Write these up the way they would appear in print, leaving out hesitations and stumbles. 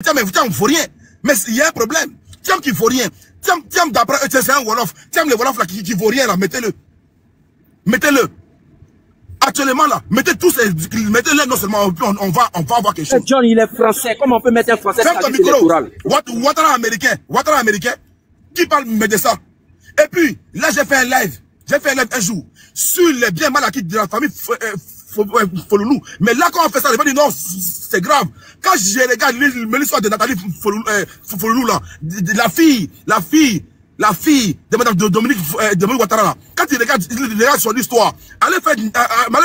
Tiens, mais il ne faut rien. Mais il y a un problème. Tiens, qu'il ne faut rien. Tiens, d'après eux, c'est un Wolof. Tiens, les Wolofs là qui ne vaut rien là, mettez-le. Mettez-le. Actuellement là, mettez-le non seulement, on va avoir quelque chose. John, il est français. Comment on peut mettre un français dans le micro. Ouattara américain. Qui parle de ça? Et puis, là, j'ai fait un live. Un jour sur les biens mal acquis de la famille Foloulou. Mais là, quand on fait ça, les gens disent non, c'est grave. Quand je regarde l'histoire de Nathalie Foloulou là, la fille de Madame Dominique Ouattara là, quand il regarde son histoire, allez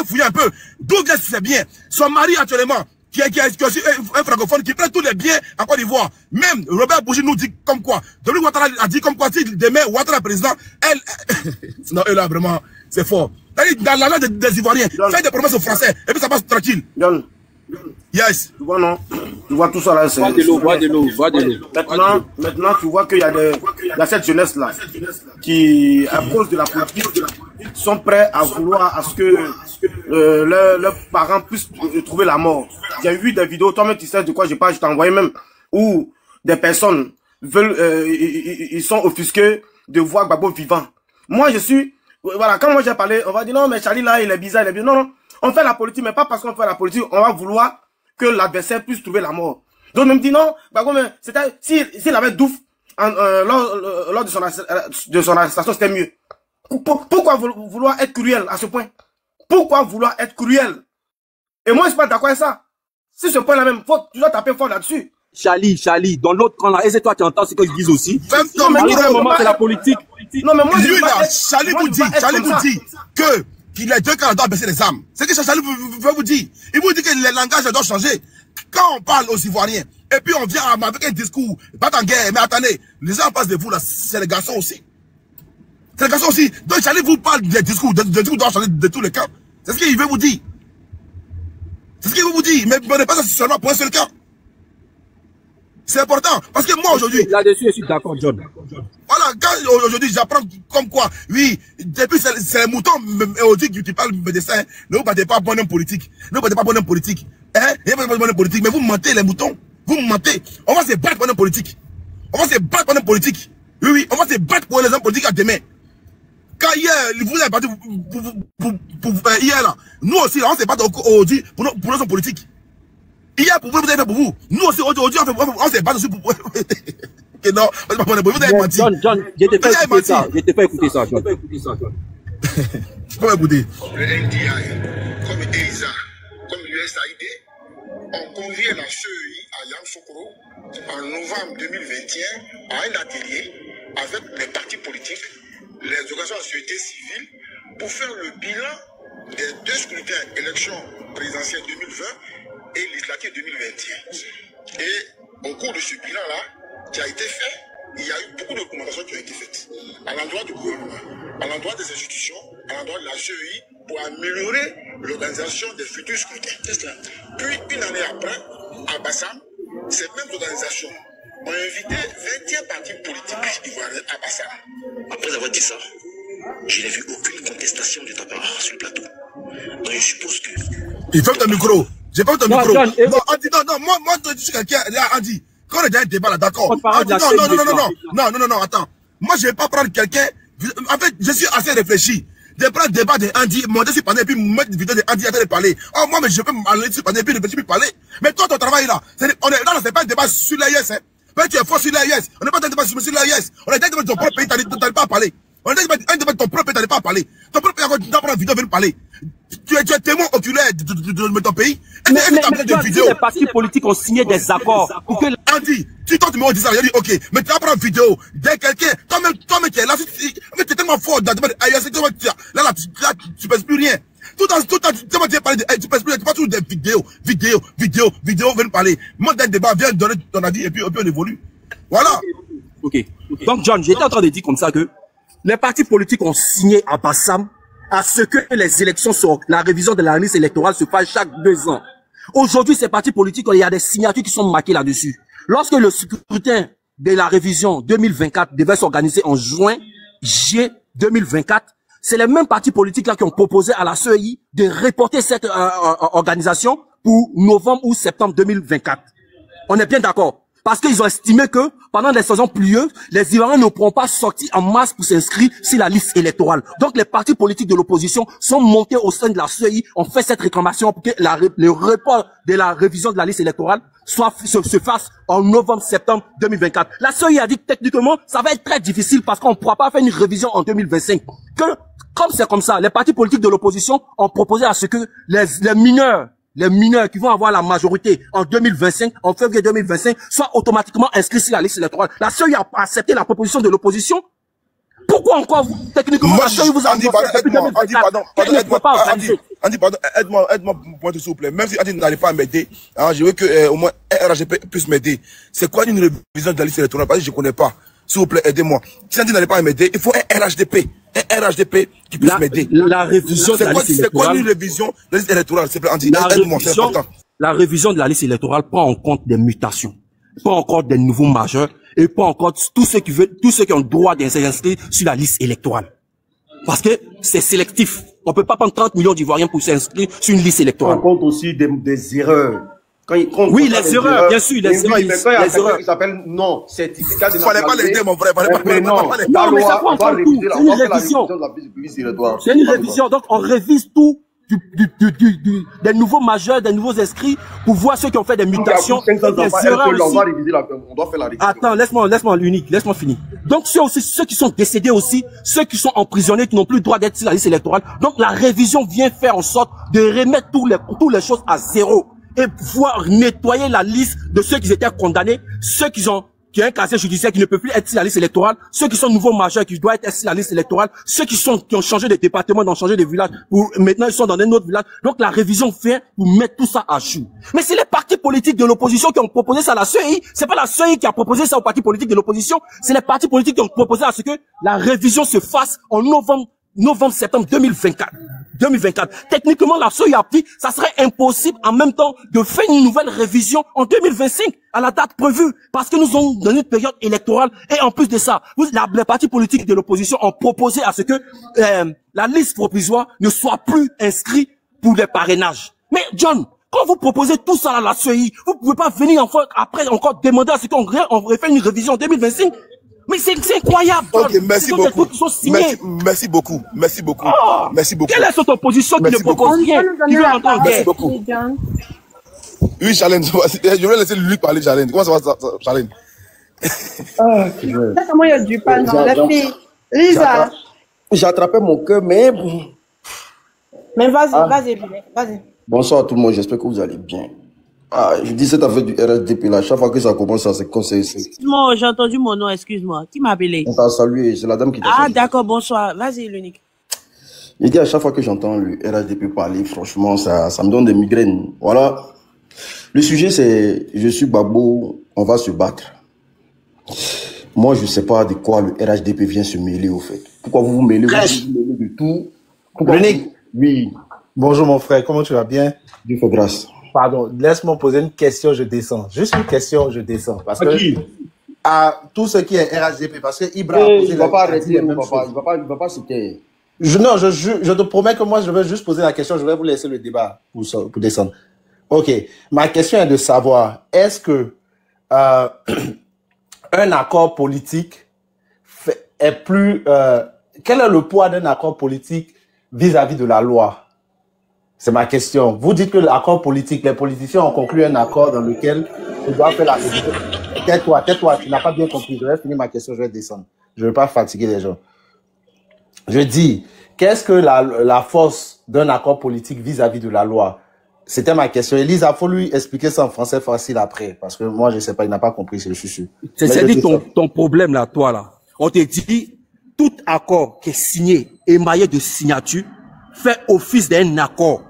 fouiller un peu. D'où vient c'est bien. Son mari actuellement, qui est aussi un francophone, qui prend tous les biens en Côte d'Ivoire. Même Robert Bougie nous dit comme quoi. Dominique Ouattara a dit comme quoi, si demain Ouattara est président, elle... non, elle là, vraiment, c'est fort. Dans la langue des Ivoiriens, fait des promesses aux Français, et puis ça passe tranquille. John. Yes. Tu vois, non? Tu vois tout ça là, c'est... Bois de l'eau. Maintenant, tu vois qu'il y a cette jeunesse-là, qui, à cause de la politique, sont prêts à vouloir à ce que leurs parents puissent trouver la mort. J'ai vu des vidéos, toi-même tu sais de quoi je parle, je t'ai envoyé même, où des personnes veulent, ils sont offusqués de voir Gbagbo vivant. Moi, je suis... Voilà, quand moi j'ai parlé, on va dire non, mais Charlie là, il est bizarre, Non, non, on fait la politique, mais pas parce qu'on fait la politique, on va vouloir que l'adversaire puisse trouver la mort. Donc, on me dit non, Gbagbo, mais c'était, s'il avait Douf, lors de son arrestation, c'était mieux. Pourquoi vouloir être cruel à ce point? Pourquoi vouloir être cruel? Et moi, je suis pas d'accord avec ça. Si ce point-là même, tu dois taper fort là-dessus. Charlie, dans l'autre camp là, et c'est toi qui entends ce qu'ils disent aussi. Non, mais c'est la politique. Non, mais moi, lui là, Charlie vous dit qu'il est deux cas doit baisser les armes. C'est ce que Charlie veut vous dire. Il vous dit que les langages doivent changer. Quand on parle aux Ivoiriens, et puis on vient avec un discours, pas en guerre, mais attendez, les gens en face de vous là, c'est les garçons aussi. C'est les garçons aussi. Donc Charlie vous parle des discours doivent changer de tous les cas. C'est ce qu'il veut vous dire. C'est ce qu'il veut vous dire. Mais ne pas seulement pour un seul cas. C'est important. Parce que moi aujourd'hui... Là-dessus, je suis d'accord, John. Voilà, quand aujourd'hui j'apprends comme quoi, oui, depuis c'est les moutons, on dit que tu parles de ça, ne vous battez pas bon homme politique. Ne vous battez pas bon homme politique. Hein? Il n'y a pas bon homme politique, mais vous mentez les moutons. Vous mentez. On va se battre pour un homme politique. On va se battre pour un homme politique. Oui, on va se battre pour les hommes politiques à demain. Quand hier, vous avez battu hier là, nous aussi, là, on se bat aujourd'hui pour nos hommes politiques. Hier, pour vous, vous avez fait pour vous. Nous aussi, aujourd'hui, on s'est battu aussi pour vous. Non, vous avez menti. John, je t'ai pas écouté ça. Je t'ai pas écouté ça, John. Je peux écouter. Le NDI, comme EISA, comme l'USAID, ont convié la CEI à Yamoussoukro en novembre 2021 à un atelier avec les partis politiques, les organisations de société civile, pour faire le bilan des deux scrutins, élections présidentielles 2020 et législatives 2021. Et au cours de ce bilan-là, qui a été fait, il y a eu beaucoup de recommandations qui ont été faites à l'endroit du gouvernement, à l'endroit des institutions, à l'endroit de la CEI, pour améliorer l'organisation des futurs scrutins. Puis, une année après, à Bassam, ces mêmes organisations ont invité 21 partis politiques ivoiriens à Bassam. Après avoir dit ça, je n'ai vu aucune contestation de ta part sur le plateau. Donc je suppose que... Il ferme ton micro. J'ai pas ton micro. John, non, moi, je suis quelqu'un, Andy. Quand on a un débat là, d'accord. Non, attends. Moi, je vais pas prendre quelqu'un. En fait, je suis assez réfléchi. De prendre le débat de Andy, monter sur panel, puis mettre une vidéo de Andy avec parler. Oh, moi, mais je peux m'aller sur panel, puis réfléchir, puis parler. Mais toi, ton travail là, c'est pas un débat sur l'AIS, hein. Mais tu es fort sur l'AIS. On n'est pas dans un débat sur l'AIS. On est dans un débat de ton propre pays, t'arrives pas à parler. On est dans un débat de ton propre pays, t'arrives pas à parler. Ton propre pays, tu dois prendre une vidéo, venir parler. Tu es témoin oculaire de ton pays. Mais les partis politiques ont signé des accords pour que... Andy, tu t'en me dis ça, il dit ok, mais tu vas prendre une vidéo de quelqu'un, toi-même qui est là, mais tu es tellement fort dans le débat ailleurs, là, tu ne pèses plus rien. Tout le temps, tu parles de, tu pèses plus rien, tu parles toujours des vidéos, viens parler. Moi, dans le débat, viens donner ton avis et puis on évolue. Voilà. Ok. Donc, John, j'étais en train de dire comme ça que les partis politiques ont signé à Bassam à ce que les élections sur la révision de la liste électorale se fasse chaque 2 ans. Aujourd'hui, ces partis politiques, il y a des signatures qui sont marquées là-dessus. Lorsque le scrutin de la révision 2024 devait s'organiser en juin 2024, c'est les mêmes partis politiques là qui ont proposé à la CEI de reporter cette organisation pour novembre ou septembre 2024. On est bien d'accord. Parce qu'ils ont estimé que pendant les saisons pluvieuses, les Ivoiriens ne pourront pas sortir en masse pour s'inscrire sur la liste électorale. Donc les partis politiques de l'opposition sont montés au sein de la CEI, ont fait cette réclamation pour que le report de la révision de la liste électorale se fasse en novembre-septembre 2024. La CEI a dit que techniquement, ça va être très difficile parce qu'on ne pourra pas faire une révision en 2025. Comme c'est comme ça, les partis politiques de l'opposition ont proposé à ce que les mineurs qui vont avoir la majorité en 2025, en février 2025, soient automatiquement inscrits sur la liste électorale. La CEI a accepté la proposition de l'opposition. Pourquoi encore vous, techniquement, la CEI vous a Andy, pardon, aide-moi, s'il vous plaît. Même si Andy n'arrive pas à m'aider, je veux que au moins un RHDP puisse m'aider. C'est quoi une révision de la liste électorale? Parce que je ne connais pas. S'il vous plaît, aidez-moi. Si Andy n'arrive pas à m'aider, il faut un RHDP. Un RHDP qui puisse m'aider. La révision de la liste électorale. C'est quoi une révision de la liste électorale? S'il vous plaît, Andy, aide-moi, c'est important. La révision de la liste électorale prend en compte des mutations, pas encore des nouveaux majeurs, et pas encore tous ceux qui ont le droit d'inscrire sur la liste électorale. Parce que c'est sélectif. On peut pas prendre 30 millions d'Ivoiriens pour s'inscrire sur une liste électorale. On compte aussi des erreurs. Oui, les erreurs, bien sûr, les erreurs. Les erreurs qui s'appellent non, certificat de nationalité. Fallait pas l'aider, mon frère. Non, mais ça prend encore tout. C'est une révision. C'est une révision. Donc, on révise tout des nouveaux majeurs, des nouveaux inscrits pour voir ceux qui ont fait des mutations. Des erreurs aussi. On doit faire la révision. Attends, laisse-moi l'unique, laisse-moi finir. Donc, ceux qui sont décédés aussi, ceux qui sont emprisonnés, qui n'ont plus le droit d'être sur la liste électorale. Donc, la révision vient faire en sorte de remettre toutes les choses à zéro. Et pouvoir nettoyer la liste de ceux qui étaient condamnés, ceux qui ont un casier judiciaire qui ne peut plus être sur la liste électorale, ceux qui sont nouveaux majeurs qui doivent être sur la liste électorale, ceux qui ont changé de département, ont changé de village, maintenant ils sont dans un autre village. Donc la révision vient pour mettre tout ça à jour. Mais c'est les partis politiques de l'opposition qui ont proposé ça à la CEI. C'est pas la CEI qui a proposé ça aux partis politiques de l'opposition. C'est les partis politiques qui ont proposé à ce que la révision se fasse en novembre-septembre 2024. Techniquement, la CEI a dit, ça serait impossible en même temps de faire une nouvelle révision en 2025 à la date prévue, parce que nous sommes dans une période électorale et en plus de ça, les partis politiques de l'opposition ont proposé à ce que la liste provisoire ne soit plus inscrite pour les parrainages. Mais John, quand vous proposez tout ça à la CEI, vous pouvez pas venir après encore demander à ce qu'on refait une révision en 2025. Mais c'est incroyable. Ok, merci beaucoup. Merci beaucoup. Oh, merci beaucoup. Quelle est cette opposition qui ne propose rien? Qui veut entendre? Merci beaucoup. Oui, Charlène, je vais laisser lui parler, Charlène. Comment ça va, Charlène? Comment il y a du pain dans la fille? Lisa. J'ai attrapé mon cœur, mais bon. Mais vas-y. Bonsoir tout le monde, j'espère que vous allez bien. Je dis cette affaire du RSDP là, chaque fois que ça commence à se conseiller. Excuse-moi, j'ai entendu mon nom, excuse-moi. Qui m'a appelé? On t'a salué, c'est la dame qui t'a salué. Ah d'accord, bonsoir. Vas-y, l'unique. Il dit à chaque fois que j'entends le RSDP parler, franchement, ça me donne des migraines. Voilà. Le sujet c'est, je suis Babo, on va se battre. Moi, je sais pas de quoi le RHDP vient se mêler au fait. Pourquoi vous vous mêlez de tout? L'unique. Oui. Bonjour mon frère, comment tu vas bien? Dieu fait grâce. Pardon, laisse-moi poser une question, je descends. Juste une question, je descends. Parce que à tout ce qui est RHDP, parce que Ibra a posé il va pas arrêter, mon papa, il va pas se taire. Non, je te promets que moi, je vais juste poser la question, je vais vous laisser le débat pour descendre. Ok, ma question est de savoir, est-ce que un accord politique est plus... quel est le poids d'un accord politique vis-à-vis de la loi? C'est ma question. Vous dites que l'accord politique, les politiciens ont conclu un accord dans lequel ils doivent faire la révision. Tais-toi, tu n'as pas bien compris. Je vais finir ma question, je vais descendre. Je ne veux pas fatiguer les gens. Je dis, qu'est-ce que la force d'un accord politique vis-à-vis de la loi? C'était ma question. Elisa, il faut lui expliquer ça en français facile après. Parce que moi, je ne sais pas, il n'a pas compris, je suis sûr. C'est-à-dire ton problème là, toi là. On te dit, tout accord qui est signé, émaillé de signatures, fait office d'un accord.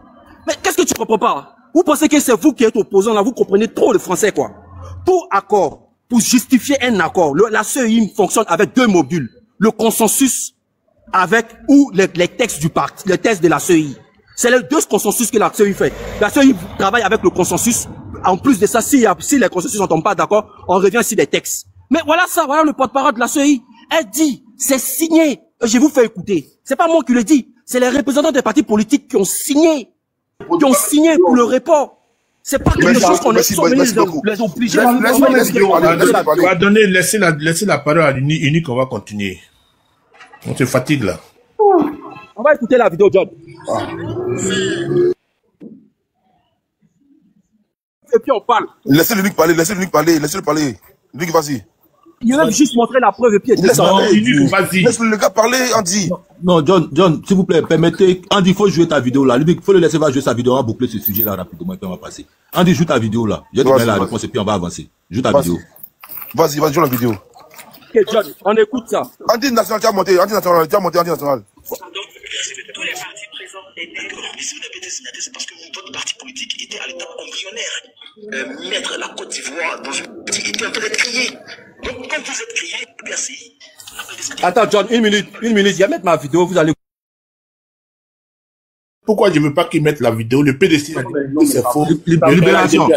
Mais qu'est-ce que tu comprends pas? Vous pensez que c'est vous qui êtes opposant là, vous comprenez trop le français quoi. Tout accord, pour justifier un accord, la CEI fonctionne avec deux modules. Le consensus ou les textes du parti, les textes de la CEI. C'est les deux consensus que la CEI fait. La CEI travaille avec le consensus. En plus de ça, si les consensus ne tombent pas d'accord, on revient sur des textes. Mais voilà ça, voilà le porte-parole de la CEI. Elle dit, c'est signé. Je vous fais écouter. C'est pas moi qui le dis. C'est les représentants des partis politiques qui ont signé pour le report. C'est pas quelque chose qu'on est obligé les obliger. Laissez la parole à Unique, on va continuer. On se fatigue là. On va écouter la vidéo, John. Et puis on parle. Laissez l'unique parler, laissez-le parler. L'unique, vas-y. Il va juste montrer la preuve et puis laisse le gars parler, Andy. Non, John, s'il vous plaît, permettez. Andy, il faut jouer ta vidéo là. Il faut le laisser jouer sa vidéo. On va boucler ce sujet là rapidement et puis on va passer. Andy, joue ta vidéo là. Je vais te donner la réponse et puis on va avancer. Joue ta vidéo. Vas-y, joue la vidéo. Ok, John, on écoute ça. Andy National, tu as monté, Andy National. Tous les partis présents étaient. Mais si vous n'avez été signaté, c'est parce que votre parti politique était à l'état embryonnaire. Mettre la Côte d'Ivoire dans une politique était en train d'être créée. Donc, quand vous êtes créé, merci. Attends, John, une minute. Je vais mettre ma vidéo, vous allez. Pourquoi je ne veux pas qu'ils mettent la vidéo? Le PDC a dit que c'est faux. Libération.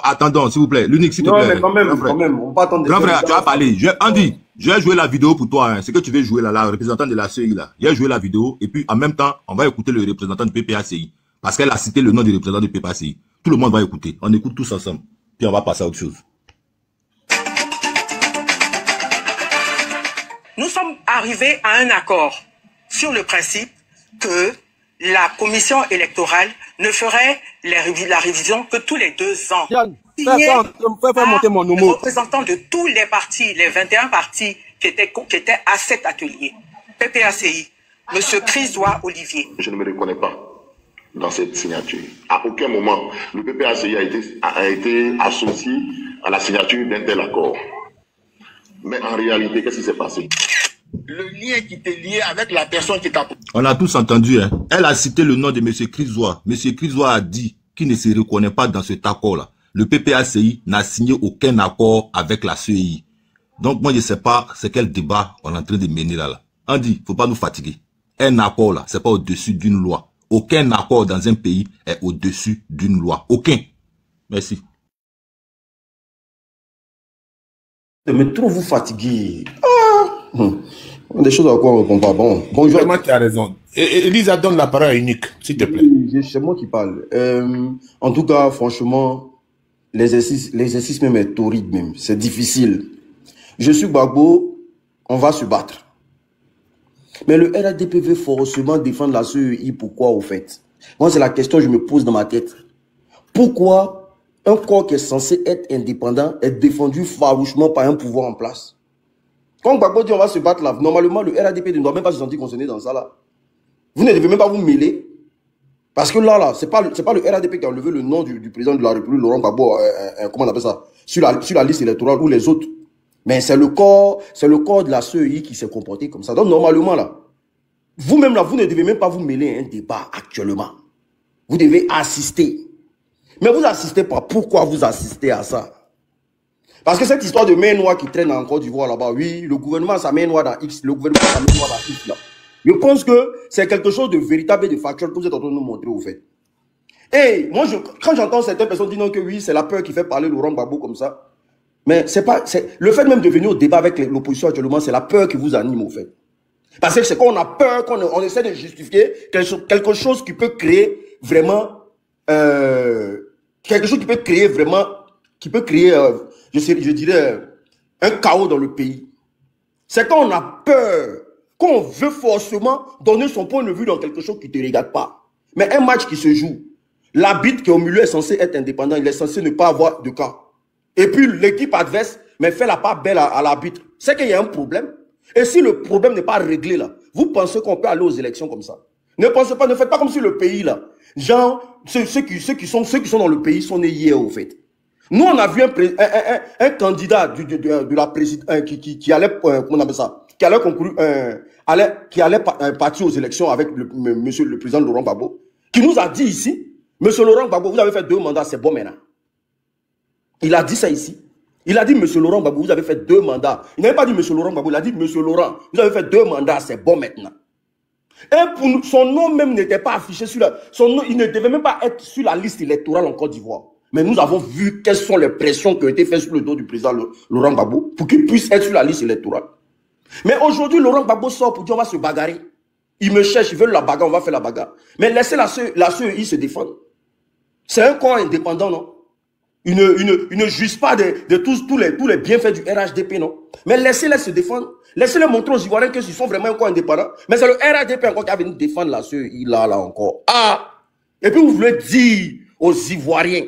Attendons, s'il vous plaît. L'unique, s'il te plaît. Non, mais quand même, on va attendre. Grand frère, tu vas parler. Andy, je vais jouer la vidéo pour toi. Hein. C'est que tu veux jouer là, la représentante de la CEI là. Je vais jouer la vidéo et puis en même temps, on va écouter le représentant du PPACI. Parce qu'elle a cité le nom du représentant du PPACI. Tout le monde va écouter. On écoute tous ensemble. Puis on va passer à autre chose. Nous sommes arrivés à un accord sur le principe que la commission électorale ne ferait la révision que tous les 2 ans. Fais monter mon numéro. Représentants de tous les partis, les 21 partis qui étaient à cet atelier. PPACI, M. Christois Olivier. Je ne me reconnais pas dans cette signature. À aucun moment, le PPACI a été associé à la signature d'un tel accord. Mais en réalité, qu'est-ce qui s'est passé? Le lien qui était lié avec la personne qui t'a... On a tous entendu, hein. Elle a cité le nom de M. Christois. M. Christois a dit qu'il ne se reconnaît pas dans cet accord-là. Le PPACI n'a signé aucun accord avec la CEI. Donc moi, je ne sais pas c'est quel débat on est en train de mener là. On dit, faut pas nous fatiguer. Un accord là, c'est pas au-dessus d'une loi. Aucun accord dans un pays est au-dessus d'une loi. Aucun. Merci. Mais trop vous fatiguez. Des choses à quoi on ne répond pas. Bon, bonjour. Vraiment, tu as raison. Elisa, donne la parole à Unique, s'il te plaît. C'est moi qui parle. En tout cas, franchement, l'exercice même est torride même. C'est difficile. Je suis Gbagbo, on va se battre. Mais le RADP veut forcément défendre la CEI. Pourquoi, au fait? Moi, c'est la question que je me pose dans ma tête. Pourquoi un corps qui est censé être indépendant est défendu farouchement par un pouvoir en place? Quand Gbagbo dit on va se battre là, normalement, le RADP ne doit même pas se sentir concerné dans ça là. Vous ne devez même pas vous mêler. Parce que là, c'est pas le RADP qui a enlevé le nom du président de la République, Laurent Gbagbo, comment on appelle ça, sur la liste électorale ou les autres. Mais c'est le corps de la CEI qui s'est comporté comme ça. Donc normalement là, vous-même là, vous ne devez même pas vous mêler à un débat actuellement. Vous devez assister. Mais vous assistez pas. Pourquoi vous assistez à ça? Parce que cette histoire de main noire qui traîne en Côte d'Ivoire là-bas, oui, le gouvernement sa main noire dans X, le gouvernement sa main noire dans X là. Je pense que c'est quelque chose de véritable et de factuel que vous êtes en train de nous montrer au fait. Et moi, quand j'entends certaines personnes dire non que oui, c'est la peur qui fait parler Laurent Gbagbo comme ça. Mais le fait même de venir au débat avec l'opposition actuellement, c'est la peur qui vous anime au fait. Parce que c'est quand on a peur, quand on essaie de justifier quelque chose qui peut créer vraiment, je dirais, un chaos dans le pays. C'est quand on a peur, qu'on veut forcément donner son point de vue dans quelque chose qui ne te regarde pas. Mais un match qui se joue, l'arbitre qui est au milieu est censé être indépendant, il est censé ne pas avoir de cas. Et puis l'équipe adverse, mais fait la part belle à l'arbitre. C'est qu'il y a un problème. Et si le problème n'est pas réglé là, vous pensez qu'on peut aller aux élections comme ça? Ne pensez pas, ne faites pas comme si le pays là, genre, ceux qui sont dans le pays sont nés hier au fait. Nous, on a vu un candidat de la présidence qui allait, comment on appelle ça, qui allait concourir, qui allait partir aux élections avec monsieur le président Laurent Gbagbo, qui nous a dit ici, monsieur Laurent Gbagbo, vous avez fait 2 mandats, c'est bon maintenant. Il a dit ça ici. Il a dit, monsieur Laurent Gbagbo, vous avez fait 2 mandats. Il n'avait pas dit monsieur Laurent Gbagbo, il a dit, monsieur Laurent, vous avez fait 2 mandats, c'est bon maintenant. Et pour nous, son nom même n'était pas affiché sur son nom, il ne devait même pas être sur la liste électorale en Côte d'Ivoire. Mais nous avons vu quelles sont les pressions qui ont été faites sur le dos du président Laurent Gbagbo pour qu'il puisse être sur la liste électorale. Mais aujourd'hui, Laurent Gbagbo sort pour dire on va se bagarrer. Il me cherche, il veut la bagarre, on va faire la bagarre. Mais laissez la CEI se défendre. C'est un corps indépendant, non? Il ne juge pas de tous les bienfaits du RHDP, non? Mais laissez-les se défendre. Laissez-les montrer aux Ivoiriens qu'ils sont vraiment un corps indépendant. Mais c'est le RHDP encore qui a venu défendre là, là encore. Ah! Et puis vous voulez dire aux Ivoiriens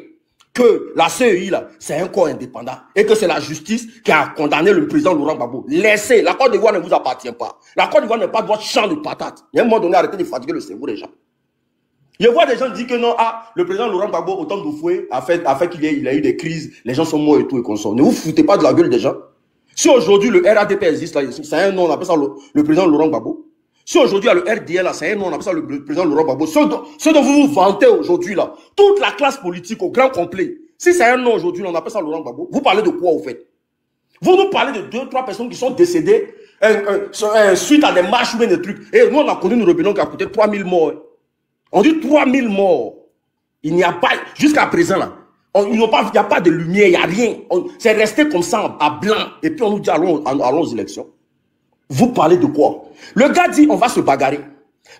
que la CEI, là, c'est un corps indépendant et que c'est la justice qui a condamné le président Laurent Gbagbo. Laissez, la Côte d'Ivoire ne vous appartient pas. La Côte d'Ivoire n'est pas droit champ de patates. Il y a un moment donné, arrêtez de fatiguer le cerveau des gens. Je vois des gens dire que non, le président Laurent Gbagbo, au temps d'Oufoué, a fait qu'il y a eu des crises, les gens sont morts et tout et qu'on sort. Ne vous foutez pas de la gueule des gens. Si aujourd'hui le RADP existe, là, c'est un nom, on appelle ça le président Laurent Gbagbo. Si aujourd'hui il y a le RDL, là, c'est un nom, on appelle ça le président Laurent Gbagbo. Ce dont vous vous vantez aujourd'hui, là, toute la classe politique au grand complet, si c'est un nom aujourd'hui, on appelle ça Laurent Gbagbo, vous parlez de quoi au fait? Vous nous parlez de 2-3 personnes qui sont décédées suite à des marches ou bien des trucs. Et nous, on a connu une rébellion qui a coûté 3000 morts. On dit 3000 morts. Il n'y a pas, jusqu'à présent là, il n'y a pas de lumière, il n'y a rien. C'est resté comme ça, à blanc. Et puis on nous dit allons aux élections. Vous parlez de quoi? Le gars dit on va se bagarrer.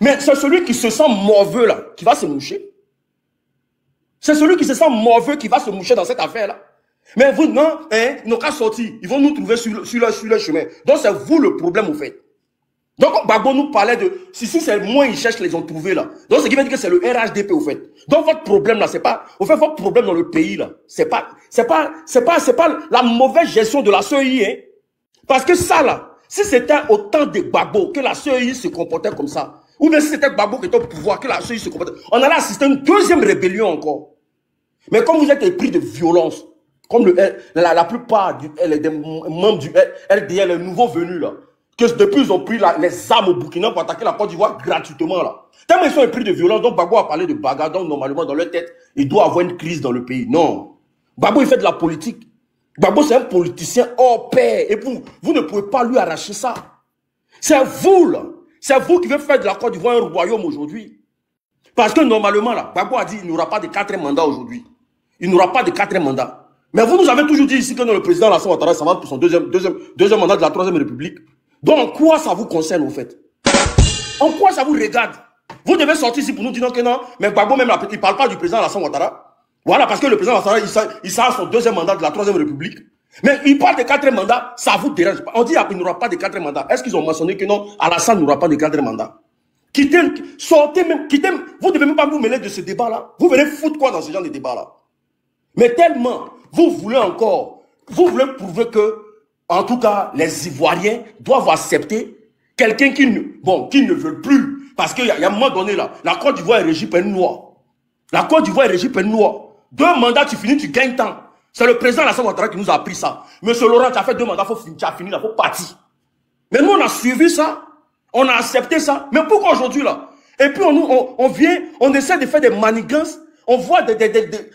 Mais c'est celui qui se sent morveux là, qui va se moucher. C'est celui qui se sent morveux qui va se moucher dans cette affaire là. Mais vous, non, hein, ils n'ont qu'à sortir. Ils vont nous trouver sur leur chemin. Donc c'est vous le problème au fait. Donc, Gbagbo nous parlait de, si c'est moins ils cherchent, les ont trouvés là. Donc, ce qui veut dire que c'est le RHDP au fait. Donc, votre problème là, c'est pas, au fait, votre problème dans le pays là, c'est pas la mauvaise gestion de la CEI, hein. Parce que ça là, si c'était au temps de Gbagbo que la CEI se comportait comme ça, ou bien si c'était Gbagbo qui était au pouvoir, que la CEI se comportait, on allait assister à une deuxième rébellion encore. Mais comme vous êtes épris de violence, comme la plupart des membres du RDL, les nouveaux venus là, que depuis ils ont pris les armes au Burkina pour attaquer la Côte d'Ivoire gratuitement là. Tellement ils sont épris de violence, donc Gbagbo a parlé de bagarre, donc normalement dans leur tête, il doit avoir une crise dans le pays. Non. Gbagbo il fait de la politique. Gbagbo c'est un politicien hors pair. Et vous ne pouvez pas lui arracher ça. C'est vous là. C'est vous qui veut faire de la Côte d'Ivoire un royaume aujourd'hui. Parce que normalement là, Gbagbo a dit il n'y aura pas de 4e mandat aujourd'hui. Il n'y aura pas de 4e mandat. Mais vous nous avez toujours dit ici que le président Alassane Ouattara s'en va pour son deuxième mandat de la 3e République. Donc, en quoi ça vous concerne, au fait? En quoi ça vous regarde? Vous devez sortir ici pour nous dire que non, mais Gbagbo même, il ne parle pas du président Alassane Ouattara. Voilà, parce que le président Alassane Ouattara, il sera à son 2e mandat de la 3e République. Mais il parle de 4e mandat, ça vous dérange pas. On dit qu'il n'y aura pas de 4e mandat. Est-ce qu'ils ont mentionné que non, Alassane n'aura pas de 4e mandat? Sortez même, vous ne devez même pas vous mêler de ce débat-là. Vous venez foutre quoi dans ce genre de débat-là? Mais tellement, vous voulez prouver que, en tout cas, les Ivoiriens doivent accepter quelqu'un qui ne veut plus. Parce qu'il y a un moment donné là, la Côte d'Ivoire est régie par une loi. La Côte d'Ivoire est régie par une loi. 2 mandats, tu finis, tu gagnes temps. C'est le président Alassane Ouattara qui nous a appris ça. Monsieur Laurent, tu as fait 2 mandats, tu as fini là, il faut partir. Mais nous, on a suivi ça. On a accepté ça. Mais pourquoi aujourd'hui là? Et puis on vient, on essaie de faire des manigances. On voit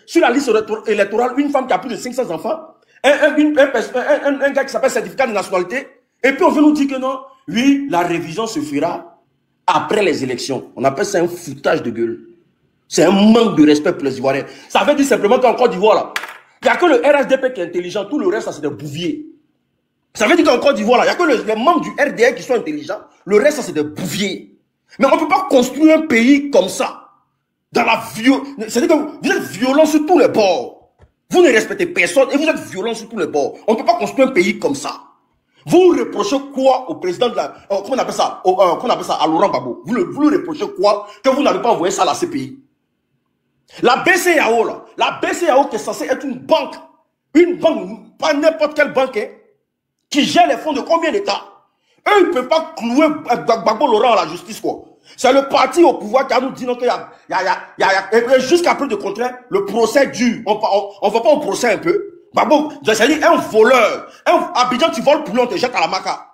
sur la liste électorale une femme qui a plus de 500 enfants. Un gars qui s'appelle certificat de nationalité. Et puis on veut nous dire que non, oui, la révision se fera après les élections. On appelle ça un foutage de gueule. C'est un manque de respect pour les Ivoiriens. Ça veut dire simplement qu'en Côte d'Ivoire, là, il n'y a que le RHDP qui est intelligent. Tout le reste, ça c'est des bouviers. Ça veut dire qu'en Côte d'Ivoire, il n'y a que les membres du RDL qui sont intelligents. Le reste, ça c'est des bouviers. Mais on ne peut pas construire un pays comme ça. Dans la violence. C'est-à-dire que vous êtes violents sur tous les bords. Vous ne respectez personne et vous êtes violents sur tous les bords. On ne peut pas construire un pays comme ça. Vous reprochez quoi au président de la... comment on appelle ça? À Laurent Gbagbo. Vous lui reprochez quoi? Que vous n'avez pas envoyé ça à la CPI. La BCEAO, là. La BCEAO qui est censée être une banque. Une banque, pas n'importe quelle banque, hein, qui gère les fonds de combien d'États? Eux, ils ne peuvent pas clouer Gbagbo Laurent à la justice, quoi. C'est le parti au pouvoir qui a nous dit non, qu'il y a jusqu'à preuve de contraire, le procès dure. On va pas au procès un peu. Gbagbo, c'est-à-dire un voleur. Abidjan, tu voles poulet, on te jette à la maca.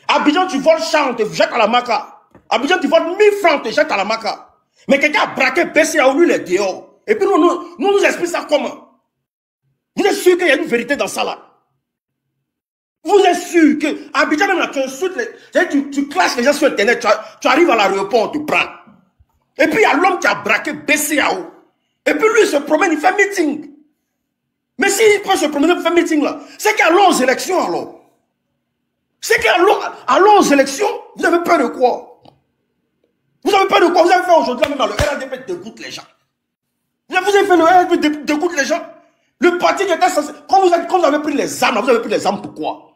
Abidjan, tu voles char, on te jette à la maca. Abidjan, tu voles 1000 francs, on te jette à la maca. Mais quelqu'un a braqué BCEAO, lui, il est dehors. Et puis nous expliquons ça comment? Vous êtes sûr qu'il y a une vérité dans ça là? Vous êtes sûr que Abidjan même là, tu insultes tu clashes les gens sur internet, tu arrives à l'aéroport, on te prend. Et puis il y a l'homme qui a braqué BCEAO. Et puis lui il se promène, il fait meeting. Mais s'il peut se promener pour faire meeting là, c'est qu'allons aux élections alors. C'est qu'allons aux élections, vous avez peur de quoi? Vous avez peur de quoi? Vous avez fait aujourd'hui même dans le RADP dégoûte les gens. Vous avez fait le RHDP dégoûte les gens. Le parti qui était censé... Quand vous avez pris les armes, vous avez pris les armes pourquoi?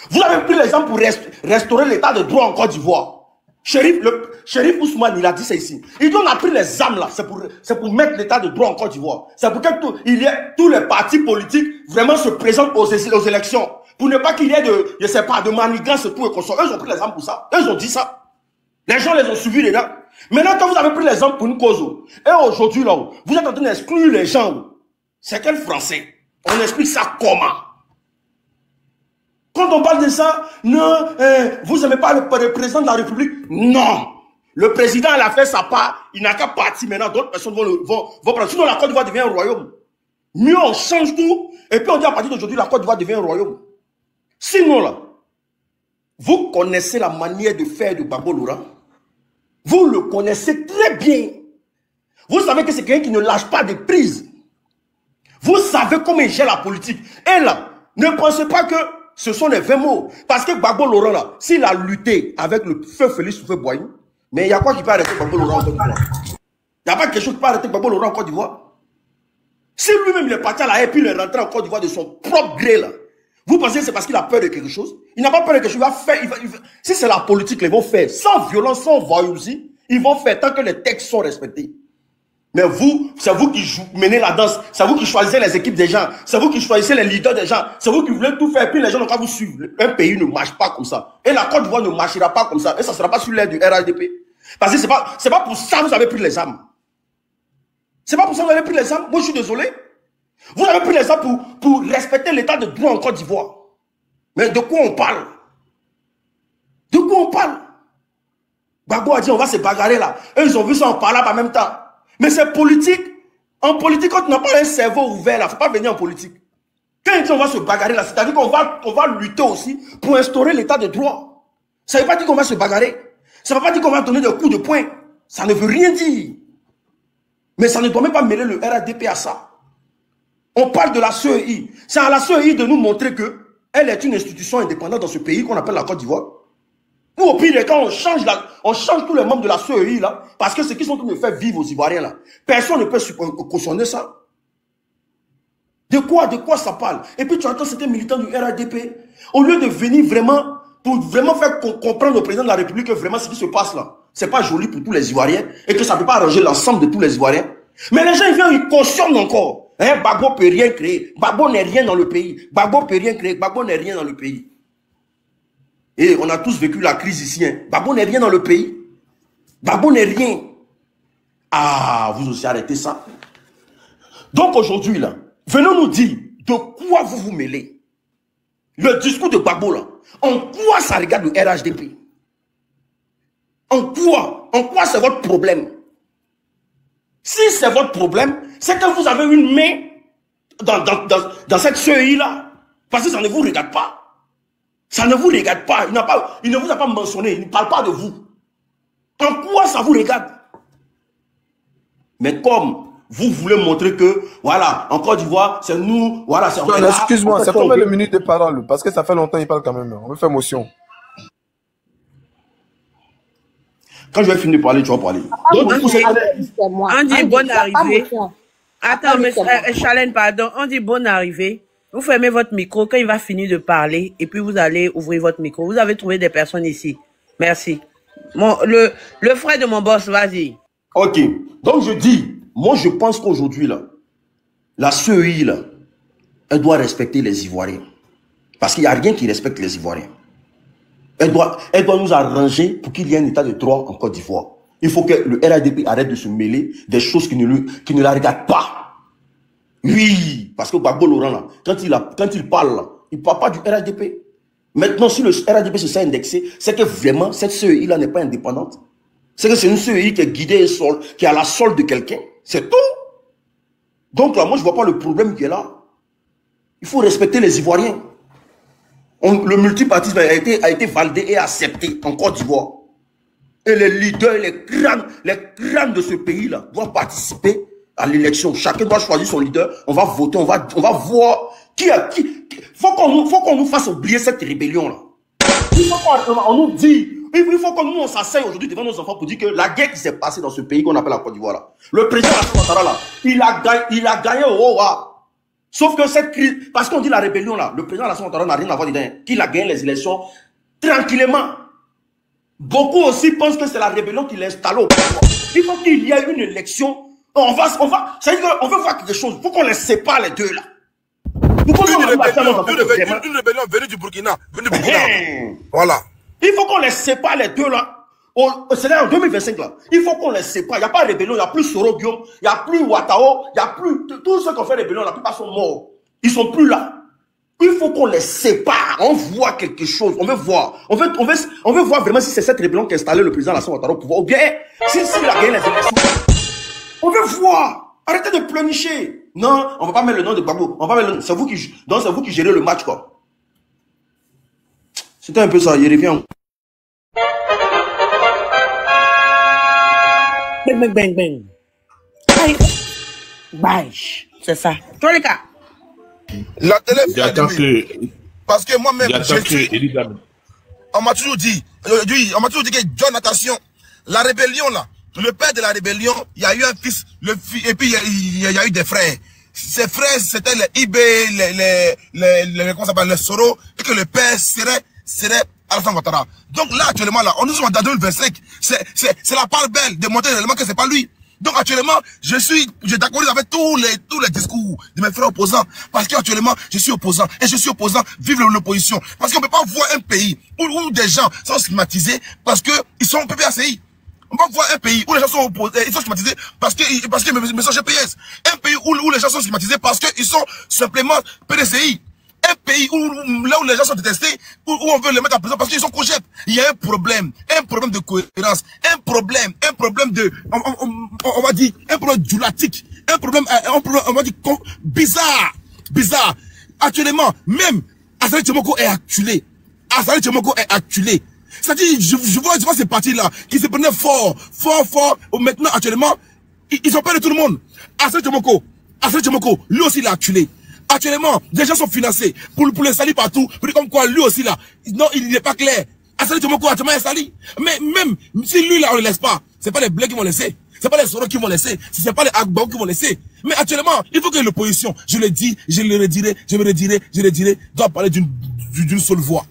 Vous avez pris les armes pour restaurer l'état de droit en Côte d'Ivoire. Chérif Ousmane, il a dit ça ici. Il dit on a pris les armes là, c'est pour mettre l'état de droit en Côte d'Ivoire. C'est pour que tous les partis politiques vraiment se présentent aux élections. Pour ne pas qu'il y ait de manigance et tout et qu'on soit. Eux ont pris les armes pour ça. Eux ont dit ça. Les gens les ont suivis dedans. Maintenant, quand vous avez pris les armes pour une cause, et aujourd'hui là, vous êtes en train d'exclure les gens. C'est quel français? On explique ça comment? Quand on parle de ça, non, vous n'aimez pas le président de la République? Non. Le président, il a fait sa part, il n'a qu'à partir maintenant, d'autres personnes vont prendre. Sinon, la Côte d'Ivoire devient un royaume. Mieux, on change tout, et puis on dit à partir d'aujourd'hui, la Côte d'Ivoire devient un royaume. Sinon, là, vous connaissez la manière de faire de Gbagbo Laurent. Vous le connaissez très bien. Vous savez que c'est quelqu'un qui ne lâche pas de prise. Vous savez comment il gère la politique. Et là, ne pensez pas que ce sont les 20 mots. Parce que Gbagbo Laurent, là, s'il a lutté avec le feu Félix Houphouët-Boigny, mais il y a quoi qui peut arrêter Gbagbo Laurent en Côte d'Ivoire? Il n'y a pas quelque chose qui peut arrêter Gbagbo Laurent en Côte d'Ivoire? Si lui-même il est parti à la haie, puis il est rentré en Côte d'Ivoire de son propre gré, là, vous pensez que c'est parce qu'il a peur de quelque chose? Il n'a pas peur de quelque chose, il va faire. Si c'est la politique, ils vont faire. Sans violence, sans voyousie, ils vont faire tant que les textes sont respectés. Mais vous, c'est vous qui menez la danse, c'est vous qui choisissez les équipes des gens, c'est vous qui choisissez les leaders des gens, c'est vous qui voulez tout faire, puis les gens n'ont qu'à vous suivre. Un pays ne marche pas comme ça. Et la Côte d'Ivoire ne marchera pas comme ça. Et ça ne sera pas sur l'air du RHDP. Parce que c'est pas pour ça que vous avez pris les armes. C'est pas pour ça que vous avez pris les armes. Moi, je suis désolé. Vous avez pris les armes pour respecter l'état de droit en Côte d'Ivoire. Mais de quoi on parle? De quoi on parle? Gbagbo a dit on va se bagarrer là. Eux, ils ont vu ça en parlant en même temps. Mais c'est politique. En politique, quand tu n'as pas un cerveau ouvert là, il ne faut pas venir en politique. Quand ils disent on va se bagarrer là, c'est-à-dire qu'on va lutter aussi pour instaurer l'état de droit. Ça ne veut pas dire qu'on va se bagarrer. Ça ne veut pas dire qu'on va donner des coups de poing. Ça ne veut rien dire. Mais ça ne doit même pas mêler le RHDP à ça. On parle de la CEI. C'est à la CEI de nous montrer qu'elle est une institution indépendante dans ce pays qu'on appelle la Côte d'Ivoire. Ou au pire des cas, on change tous les membres de la CEI là, parce que ce qu'ils sont en train de faire vivre aux Ivoiriens là, personne ne peut cautionner ça. De quoi ça parle? Et puis tu entends certains militants du RHDP, au lieu de venir vraiment, pour vraiment faire comprendre au président de la République que vraiment ce qui se passe là, c'est pas joli pour tous les Ivoiriens, et que ça ne peut pas arranger l'ensemble de tous les Ivoiriens. Mais les gens, ils viennent, ils cautionnent encore. Hein, Gbagbo peut rien créer. Gbagbo n'est rien dans le pays. Gbagbo peut rien créer. Gbagbo n'est rien dans le pays. Et on a tous vécu la crise ici. Hein. Gbagbo n'est rien dans le pays. Gbagbo n'est rien. Ah, vous aussi arrêtez ça. Donc aujourd'hui, là, venez nous dire de quoi vous vous mêlez. Le discours de Gbagbo, là, en quoi ça regarde le RHDP? En quoi c'est votre problème? Si c'est votre problème, c'est que vous avez une main dans cette CEI-là. Parce que ça ne vous regarde pas. Ça ne vous regarde pas. Il ne vous a pas mentionné. Il ne parle pas de vous. En quoi ça vous regarde? Mais comme vous voulez montrer que, voilà, en Côte d'Ivoire, c'est nous, voilà, c'est... Excuse-moi, c'est combien de minutes de parole? Parce que ça fait longtemps qu'il parle quand même. On me fait motion. Quand je vais finir de parler, tu vas parler. On dit bonne arrivée. Attends, mais Chalène, pardon. On dit bonne arrivée. Vous fermez votre micro quand il va finir de parler et puis vous allez ouvrir votre micro. Vous avez trouvé des personnes ici. Merci. Le frère de mon boss, vas-y. Ok. Donc je dis, moi je pense qu'aujourd'hui, là, la CEI, là, elle doit respecter les Ivoiriens. Parce qu'il n'y a rien qui respecte les Ivoiriens. Elle doit nous arranger pour qu'il y ait un état de droit en Côte d'Ivoire. Il faut que le RHDP arrête de se mêler des choses qui ne la regardent pas. Oui, parce que Gbagbo Laurent, là, quand il parle, là, il ne parle pas du RHDP. Maintenant, si le RHDP se sent indexé, c'est que vraiment, cette CEI-là n'est pas indépendante. C'est que c'est une CEI qui est guidée et qui est à la solde de quelqu'un. C'est tout. Donc là, moi, je ne vois pas le problème qui est là. Il faut respecter les Ivoiriens. Le multipartisme a été validé et accepté en Côte d'Ivoire. Et les leaders, les crânes de ce pays-là doivent participer à l'élection. Chacun doit choisir son leader. On va voter, on va voir qui a qui. Faut qu'on nous fasse oublier cette rébellion-là. Il faut qu'on nous dit, Il faut que nous, on s'asseye aujourd'hui devant nos enfants pour dire que la guerre qui s'est passée dans ce pays qu'on appelle la Côte d'Ivoire, là, le président Alassane Ouattara, là, il a gagné au Roa. Sauf que cette crise, parce qu'on dit la rébellion, là, le président Alassane Ouattara n'a rien à voir dedans, qu'il a gagné les élections tranquillement. Beaucoup aussi pensent que c'est la rébellion qui l'installe au pouvoir. Il faut qu'il y ait une élection. On va, c'est-à-dire qu'on veut voir quelque chose. Il faut qu'on les sépare les deux, là. Une rébellion venue du Burkina. Voilà. Il faut qu'on les sépare les deux là. C'est en 2025 là. Il faut qu'on les sépare. Il n'y a pas de rébellion. Il n'y a plus Soro Guillaume. Il n'y a plus Ouattao. Il n'y a plus. Tous ceux qui ont fait rébellion, la plupart sont morts. Ils ne sont plus là. Il faut qu'on les sépare. On voit quelque chose. On veut voir. On veut voir vraiment si c'est cette rébellion qui a installé le président Alassane Ouattara au pouvoir. Ou bien s'il a gagné les élections. On veut voir. Arrêtez de pleurnicher. Non, on ne va pas mettre le nom de Gbagbo. On va mettre le nom. C'est vous qui gérez le match, quoi. C'était un peu ça. Il revient. Bang, bang, bang, bang. Bâche. C'est ça. Toi, les gars. La télé J'attends que... Parce que moi-même, on m'a toujours dit que John, attention, la rébellion, là, le père de la rébellion, il y a eu un fils, et puis il y a eu des frères. Ces frères, c'était les IB, comment ça s'appelle, les Soro, et que le père serait Alassane Ouattara. Donc là, actuellement, là, on nous sommes dans 2025. C'est la part belle de montrer réellement que c'est pas lui. Donc actuellement, je d'accord avec tous les discours de mes frères opposants. Parce qu'actuellement, je suis opposant. Et je suis opposant, vive l'opposition. Parce qu'on ne peut pas voir un pays où des gens sont stigmatisés parce qu'ils sont PPACI. On va voir un pays où les gens sont opposés, ils sont stigmatisés parce que me sont GPS. Un pays où les gens sont stigmatisés parce qu'ils sont simplement PDCI. Un pays là où les gens sont détestés, où on veut les mettre en prison parce qu'ils sont cogep. Il y a un problème de cohérence, un problème de, on va dire, un problème djulatique, un problème, on va dire, bizarre. Actuellement, même Azali Tchemoko est acculé. C'est-à-dire, je vois ces partis-là qui se prenaient fort. Maintenant, actuellement, ils ont peur de tout le monde. Azali Tchemoko, lui aussi, il a acculé. Actuellement, des gens sont financés pour les salir partout. Pour dire comme quoi, lui aussi, là, non, il n'est pas clair. Azali Tchemoko, actuellement, est sali. Mais même si lui, là, on ne le laisse pas, c'est pas les Blacks qui vont laisser. C'est pas les Soro qui vont laisser. C'est pas les Agbao qui vont laisser. Mais actuellement, il faut que l'opposition, je le dis, je le redirai, doit parler d'une seule voix.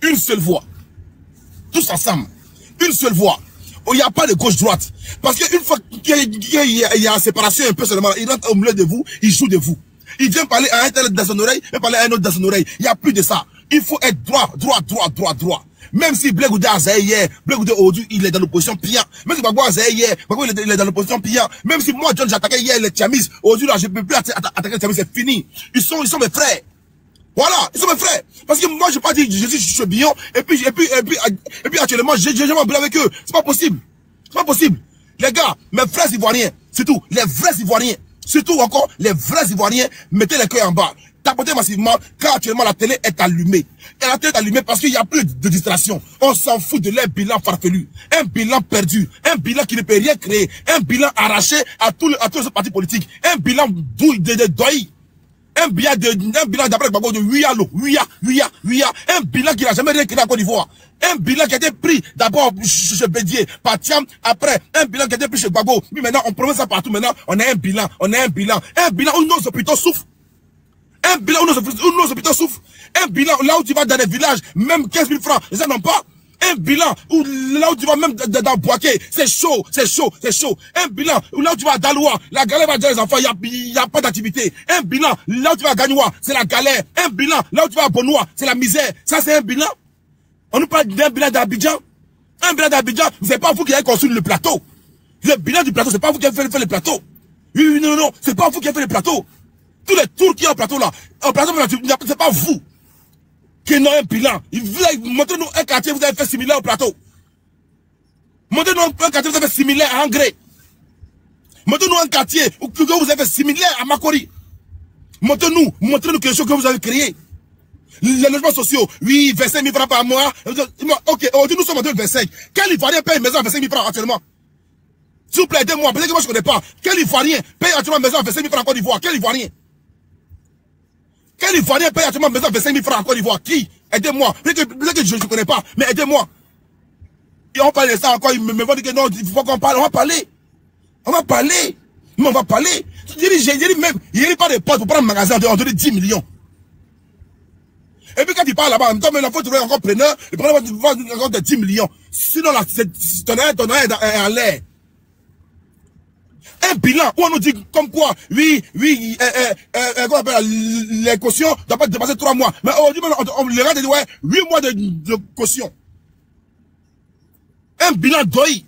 Une seule voix. Tous ensemble. Une seule voix. Il n'y a pas de gauche-droite. Parce qu'une fois qu'il y a séparation un peu seulement, il rentre au milieu de vous, il joue de vous. Il vient parler à un tel dans son oreille, il parler à un autre dans son oreille. Il n'y a plus de ça. Il faut être droit. Même si Blé Goudé a Zahé hier, Blé Goudé aujourd'hui, il est dans l'opposition pillante. Même si Gbagbo a Zahé hier, Gbagbo il est dans l'opposition pillante. Même si moi, John, j'attaquais hier les Tchamis, aujourd'hui, là, je ne peux plus attaquer les Tchamis, c'est fini. Ils sont mes frères. Voilà, ils sont mes frères. Parce que moi, je ne vais pas dire que je suis chebillon, et puis actuellement, j'ai jamais embrouillé avec eux. C'est pas possible. Les gars, mes frères ivoiriens, c'est tout. Les vrais ivoiriens. Surtout encore, les vrais Ivoiriens, mettez les cœurs en bas. Tapotez massivement, car actuellement la télé est allumée. Et la télé est allumée parce qu'il n'y a plus de distraction. On s'en fout de leur bilan farfelu. Un bilan perdu. Un bilan qui ne peut rien créer. Un bilan arraché à tous les partis politiques. Un bilan de doyi. Un bilan d'après Gbagbo de Ouya. Un bilan qui n'a jamais rien créé en Côte d'Ivoire. Un bilan qui a été pris d'abord chez Bédier, par Thiam, après un bilan qui a été pris chez Gbagbo. Puis maintenant, on promet ça partout. Maintenant, on a un bilan. Un bilan où nos hôpitaux souffrent. Un bilan où nos hôpitaux souffrent. Un bilan là où tu vas dans les villages, même 15 000 francs, les gens n'ont pas. Un bilan où là où tu vas même dans Boaké, c'est chaud. Un bilan où là où tu vas à Daloa, la galère va dire les enfants, il n'y a pas d'activité. Un bilan là où tu vas à Gagnoua, c'est la galère. Un bilan là où tu vas à Bonoua, c'est la misère. Ça, c'est un bilan. On nous parle d'un bilan d'Abidjan. Un bilan d'Abidjan, c'est pas vous qui avez construit le plateau. Le bilan du plateau, c'est pas vous qui avez fait le plateau. Oui, non, c'est pas vous qui avez fait le plateau. Tous les tours qui ont au plateau là, c'est pas vous qui n'ont un bilan. Montrez-nous un quartier, vous avez fait similaire au plateau. Montrez-nous un quartier, vous avez fait similaire à Angré. Montrez-nous un quartier où vous avez fait similaire à Makori. Montrez-nous quelque chose que vous avez créé. Les logements sociaux, oui, 25 000 francs par mois. Ok, aujourd'hui nous sommes en 2025. Quel Ivoirien paye une maison à 25 000 francs actuellement? S'il vous plaît, aidez-moi, peut-être que moi je ne connais pas. Quel Ivoirien paye actuellement une maison à 25 000 francs en Côte d'Ivoire? Quel Ivoirien paye actuellement une maison à 25 000 francs en Côte d'Ivoire? Qui? Aidez-moi. Peut-être que je ne connais pas, mais aidez-moi. on parle de ça encore, ils me vont dire que non, il faut qu'on parle, on va parler. On va parler. Mais on va parler. J'ai dit même, il n'y a pas de potes pour prendre un magasin, on donne 10 millions. Et puis quand il parle là-bas, en même temps, il faut trouver encore preneur, le preneur va encore de 10 millions. Sinon, là, ton aide est en l'air. Un bilan où on nous dit comme quoi, oui, qu'on appelle les cautions, ne doit pas dépasser 3 mois. Mais aujourd'hui, on les regarde et dit, ouais, 8 mois de caution. Un bilan d'OI.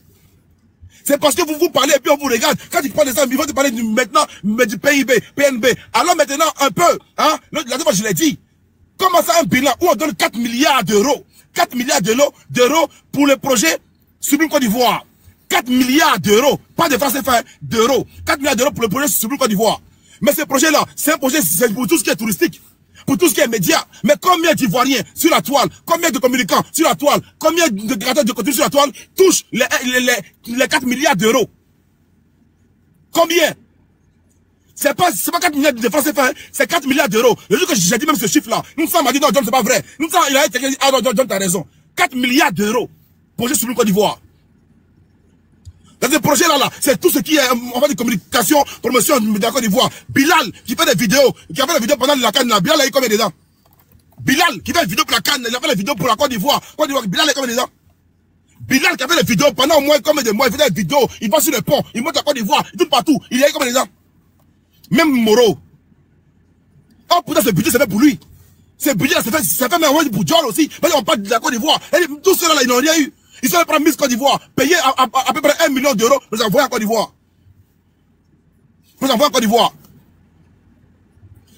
C'est parce que vous parlez et puis on vous regarde. Quand il parle de ça, il faut te parler maintenant du PIB, PNB. Alors maintenant, un peu, hein, la dernière fois je l'ai dit, comment ça un bilan où on donne 4 milliards d'euros 4 milliards d'euros pour le projet Sublime Côte d'Ivoire. 4 milliards d'euros, pas de francs CFA, d'euros. 4 milliards d'euros pour le projet Sublime Côte d'Ivoire. Mais ce projet-là, c'est un projet pour tout ce qui est touristique, pour tout ce qui est média. Mais combien d'Ivoiriens sur la toile, combien de communicants sur la toile, combien de créateurs de contenu sur la toile touchent les 4 milliards d'euros? Combien? C'est pas 4 milliards de francs CFA, c'est 4 milliards d'euros. Le jour que j'ai dit même ce chiffre-là, nous sommes m'a dit non, John, c'est pas vrai. Nous sommes, il a été dit, ah non, John, t'as raison. 4 milliards d'euros. Projet Sublime Côte d'Ivoire. Dans ce projet-là, c'est tout ce qui est en fait de communication, promotion de la Côte d'Ivoire. Bilal, qui fait des vidéos, qui a fait des vidéos pendant la CAN, Bilal a eu combien dedans? Bilal, qui fait des vidéos pour la CAN, il a fait des vidéos pour la Côte d'Ivoire. Bilal a eu combien dedans? Bilal, qui a fait des vidéos pendant au moins combien de mois, il fait des vidéos, il va sur le pont, il monte la Côte d'Ivoire, il tourne partout, il a eu combien dedans? Même Moro. Oh, putain, ce budget, c'est fait pour lui. Ce budget, c'est fait même pour John aussi. Parce qu'on parle de la Côte d'Ivoire. Tous ceux-là, ils n'ont rien eu. Ils sont allés prendre Miss Côte d'Ivoire, payer à peu près 1 million d'euros pour les envoyer en Côte d'Ivoire. Pour les envoyer en Côte d'Ivoire.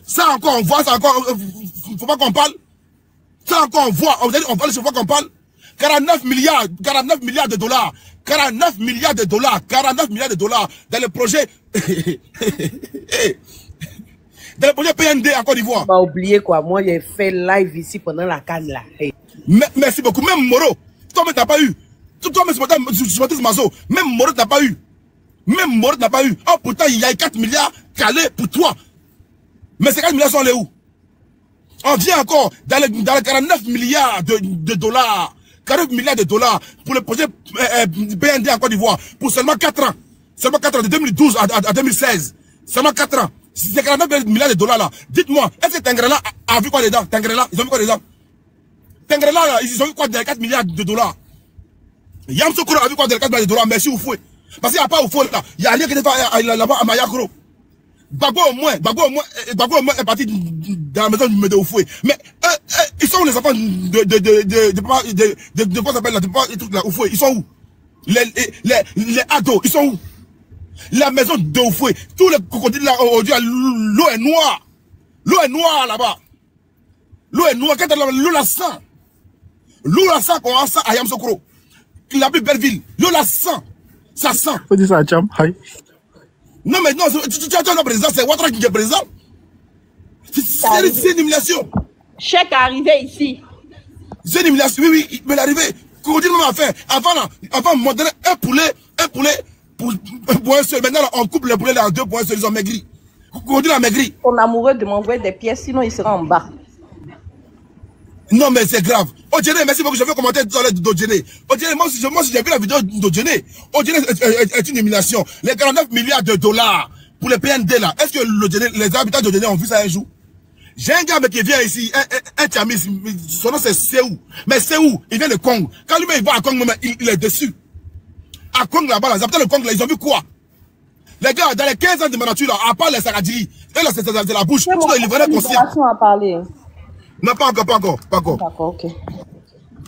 Ça encore, on voit, ça encore, faut pas qu'on parle. Ça encore, on voit, on parle, il faut pas qu'on parle. 49 milliards de dollars. 49 milliards de dollars. 49 milliards de dollars dans le projet. Dans le projet PND en Côte d'Ivoire. Pas oublier quoi, moi j'ai fait live ici pendant la CAN là. Hey. Merci beaucoup, même Moro. Toi, mais t'as pas eu. Toi, mais ce Mazo. Même Moro n'a pas eu. Même Moro n'a pas eu. Oh, pourtant, il y a 4 milliards calés pour toi. Mais ces 4 milliards sont allés où? On vient encore dans les 49 milliards de dollars. 40 milliards de dollars pour le projet BND en Côte d'Ivoire. Pour seulement 4 ans. Seulement 4 ans, de 2012 à 2016. Seulement 4 ans. Ces 49 milliards de dollars là. Dites-moi, est-ce que Tengrela a vu quoi dedans? Tengrela, ils ont vu quoi dedans? Tengrela, ils ont vu quoi dans les 4 milliards de dollars? Yamsoukro a vu quoi dans les 4 milliards de dollars? Merci Oufoué. Parce qu'il n'y a pas Oufoué là. Il n'y a rien qui n'est pas là-bas à Mayakro. Bagbo au moins est parti dans la maison de Oufoué. Mais ils sont où les enfants de quoi s'appelle là? De trucs là, Oufoué. Ils sont où? Les ados, ils sont où? La maison de Oufoué. Tous les crocodiles là, aujourd'hui, l'eau est noire. L'eau est noire là-bas. L'eau est noire. L'eau la sent. L'eau la sent qu'on a ça à Yamsoukro. La plus belle ville. L'eau la sent. Ça sent. Faut dire ça à Cham. Non, mais non, tu as un président, c'est Ouattara qui est président. C'est une humiliation. Chèque est arrivé ici. C'est une humiliation, oui, il peut l'arriver. Crocodile même a fait. Avant, on donnait un poulet pour un seul. Maintenant, on coupe le poulet en 2 pour un seul. Ils ont maigri. Crocodile a maigri. Ton amoureux de m'envoyer des pièces, sinon il sera en bas. Non, mais c'est grave. Odjene, merci beaucoup. Je vais commenter tout à l'heure d'Odjene. Odjene, moi, si j'ai vu la vidéo d'Odjene, Odjene est une humiliation. Les 49 milliards de dollars pour les PND là, est-ce que les habitants d'Odjene ont vu ça un jour? J'ai un gars qui vient ici, un Tchamis, son nom c'est Séou. Mais Séou, il vient de Congo. Quand lui-même il va à Congo, il est déçu. À Congo là-bas, les habitants de Congo là, ils ont vu quoi? Les gars, dans les 15 ans de ma nature là, à part les Saradjiri, et là c'est la bouche, ils livraient conscient. À parler. Non, pas encore. D'accord, ok.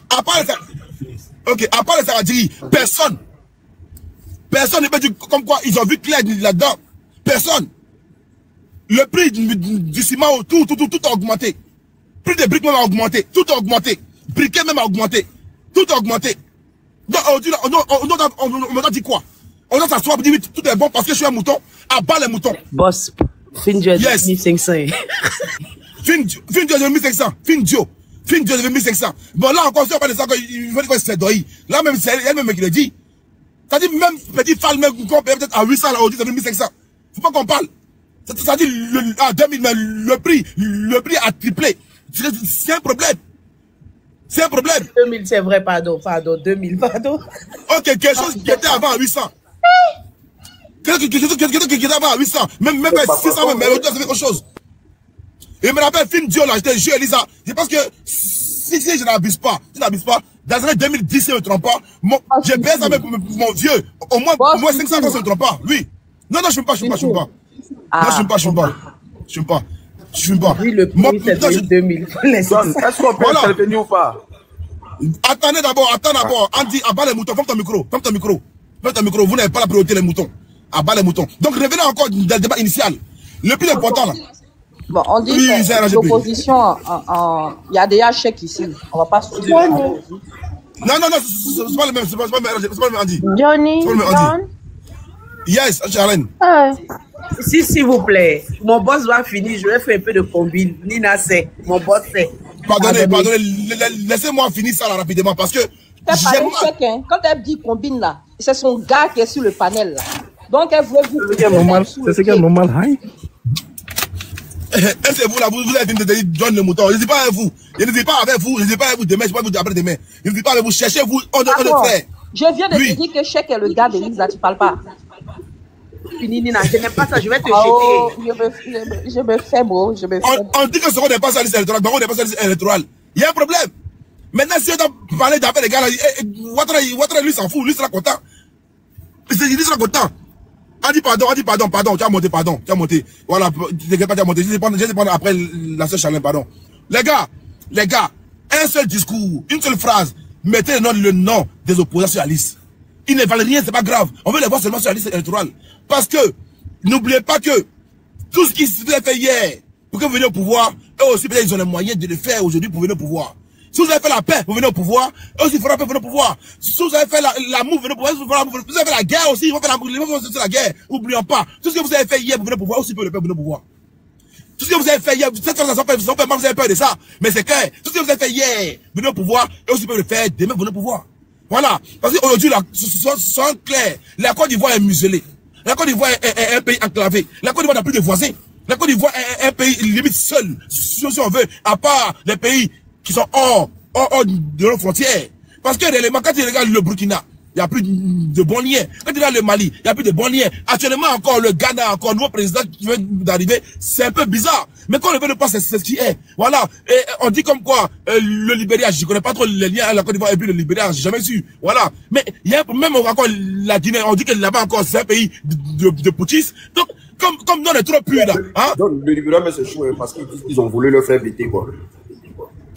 À part les Saradjiri, personne ne peut dire comme quoi ils ont vu clair là-dedans. Personne. Le prix du ciment, tout a augmenté. Le prix des briques même a augmenté. Tout a augmenté. Briquet même a augmenté. Tout a augmenté. Donc, on a dit quoi? On a s'asseoir pour dire tout est bon parce que je suis un mouton. À bas les moutons. Boss, Findio est 1500. Findio de 1500. Findio de 1500. Bon, là encore, si on parle de ça, il faut dire que c'est Doi. Là même, c'est elle-même qui le dit. C'est-à-dire, même petit fall, même qu'on paye peut-être à 800, là, aujourd'hui, c'est 1500. Faut pas qu'on parle. C'est-à-dire, à 2000, mais le prix a triplé. C'est un problème. C'est un problème. 2000, c'est vrai, pardon, 2000, pardon. Ok, quelque chose qui était avant à 800. Quelque chose qui était avant à 800. Même 600, même, mais l'autre, c'est quelque chose. Et je me rappelle, film Dieu, là, j'étais jeu, Elisa. Je pense que si je n'abuse pas, dans les années 2010, si je ne me trompe pas, j'ai baissé avec mon vieux, au moins 500 ans, si je ne me trompe pas. Oui. Non, je ne fume pas. Non, je ne fume pas. Oui, le prix, c'est 2000. Est-ce qu'on peut intervenir ou pas? Attendez d'abord. Andy, abat les moutons. Ferme ton micro. Vous n'avez pas la priorité, les moutons. Abat les moutons. Donc, revenez encore dans le débat initial. Le plus important, là. Bon, on dit que l'opposition, il y a déjà chèque ici. On va pas se dire. Non, c'est pas le même. C'est pas le même, Andy. Johnny, John. Yes, Charlène. S'il vous plaît, mon boss va finir, je vais faire un peu de combine. Nina sait, mon boss sait. Pardonnez, laissez-moi finir ça là, rapidement parce que. Quand elle dit combine là, c'est son gars qui est sur le panel là. Donc elle veut vous. C'est ce qui est normal, hein? Et c'est vous là, vous êtes venu de dire John le mouton. Je ne dis pas avec vous. Je ne dis pas avec vous. Je ne dis pas avec vous demain. Je ne dis pas avec vous après-demain. Je ne dis pas avec vous. Cherchez-vous. On le fait. Je viens de te dire que Chèque est le gars de Lisa. Tu ne parles pas. Fini, Nina. Je n'aime pas ça. Je vais te jeter. Je me fais beau. On dit que ce qu'on n'est pas sur la liste électorale. On n'est pas sur la liste électorale. Il y a un problème. Maintenant, si on doit parler d'affaires les gars là, Ouattara, lui s'en fout. Lui sera content. Il sera content. On dit pardon, tu as monté. Voilà, t'inquiète pas, tu as monté. Je vais prendre après la sœur Charlène, pardon. Les gars, un seul discours, une seule phrase, mettez le nom des opposants sur la liste. Ils ne valent rien, c'est pas grave. On veut les voir seulement sur la liste électorale. Parce que, n'oubliez pas que, tout ce qui s'est fait hier, pour que vous veniez au pouvoir, eux aussi, peut-être, ils ont les moyens de le faire aujourd'hui pour venir au pouvoir. Si vous avez fait la paix pour venir au pouvoir, eux aussi, il faudra venir au pouvoir. Si vous avez fait l'amour, venir au pouvoir, si vous avez fait la guerre aussi, ils vont faire la guerre. N'oublions pas. Tout ce que vous avez fait hier pour venir au pouvoir, aussi, vous pouvez le faire pour venir au pouvoir. Tout ce que vous avez fait hier, cette fois, vous avez peur de ça. Mais c'est clair. Tout ce que vous avez fait hier, venir au pouvoir, eux aussi, peuvent le faire demain, venir au pouvoir. Voilà. Parce qu'aujourd'hui, là, soyons clairs. La Côte d'Ivoire est muselée. La Côte d'Ivoire est un pays enclavé. La Côte d'Ivoire n'a plus de voisins. La Côte d'Ivoire est un pays limite seul, si on veut, à part les pays qui sont hors de nos frontières. Parce que réellement, quand tu regardes le Burkina, il n'y a plus de bons liens. Quand tu regardes le Mali, il n'y a plus de bons liens. Actuellement, encore le Ghana, encore le nouveau président qui vient d'arriver, c'est un peu bizarre. Mais quand on ne veut pas, c'est ce qui est. Voilà. Et on dit comme quoi, le Libéria, je ne connais pas trop les liens à la Côte d'Ivoire et puis le Libéria, j'ai jamais su. Voilà. Mais il y a même encore la Guinée, on dit que là-bas encore, c'est un pays de putschistes. Donc, comme nous, on est trop purs, là. Hein? Donc, le Libéria, mais c'est chaud, parce qu'ils ont voulu le faire péter, quoi.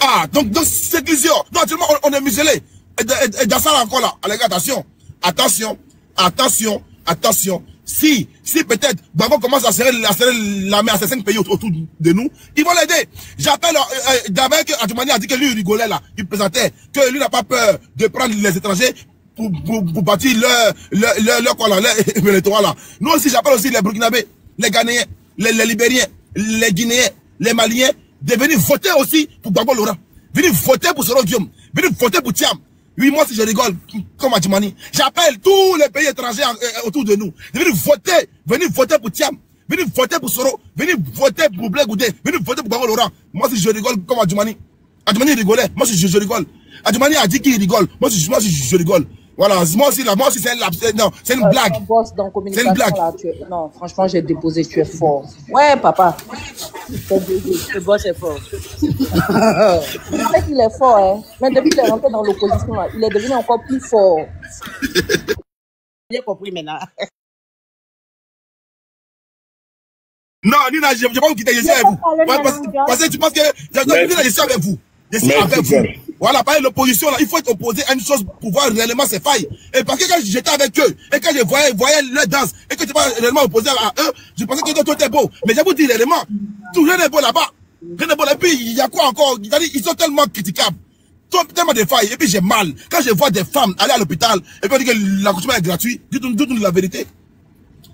Ah, donc c'est l'illusion. Non, actuellement, on est muselé. Et dans ça, là, encore là, les gars, attention. Si peut-être, Gbagbo commence à serrer la main à ces 5 pays autour de nous, ils vont l'aider. J'appelle, d'abord que Adjoumani a dit que lui, il rigolait là. Il présentait que lui n'a pas peur de prendre les étrangers pour bâtir leur électorat là. Nous aussi, j'appelle aussi les Burkinabés, les Ghanéens, les Libériens, les Guinéens, les Maliens, de venir voter aussi pour Gbagbo Laurent. Venir voter pour Soro Guillaume. Venir voter pour Thiam. Oui, moi, si je rigole, comme Adjoumani, j'appelle tous les pays étrangers autour de nous. De venir voter pour Thiam. Venir voter pour Soro. Venir voter pour Blé Goudé. Venir voter pour Gbagbo Laurent. Moi, si je rigole comme Adjoumani. Adjoumani rigolait. Moi, si je rigole. Adjoumani a dit qu'il rigole. Moi, si je rigole. Voilà, moi aussi, c'est une blague. C'est une blague. Là, non, franchement, j'ai déposé, tu es fort. Ouais, papa. Le boss est fort. Il sait qu'il est fort, hein. Mais depuis qu'il est rentré dans l'opposition, il est devenu encore plus fort. J'ai compris maintenant. Non, Nina, je ne vais pas vous quitter, je suis avec vous. Parce que tu penses que je suis avec vous. Je suis avec vous. Voilà, par l'opposition, là, il faut être opposé à une chose pour voir réellement ses failles. Et parce que quand j'étais avec eux, et quand je voyais leur danse, et que tu n'es pas réellement opposé à eux, je pensais que tout était beau. Mais je vous dis réellement, tout rien n'est beau là-bas. Rien n'est beau. Et puis, il y a quoi encore? Ils sont tellement critiquables. Tellement de failles. Et puis, j'ai mal. Quand je vois des femmes aller à l'hôpital, et puis on dit que l'accouchement est gratuit, dites-nous la vérité.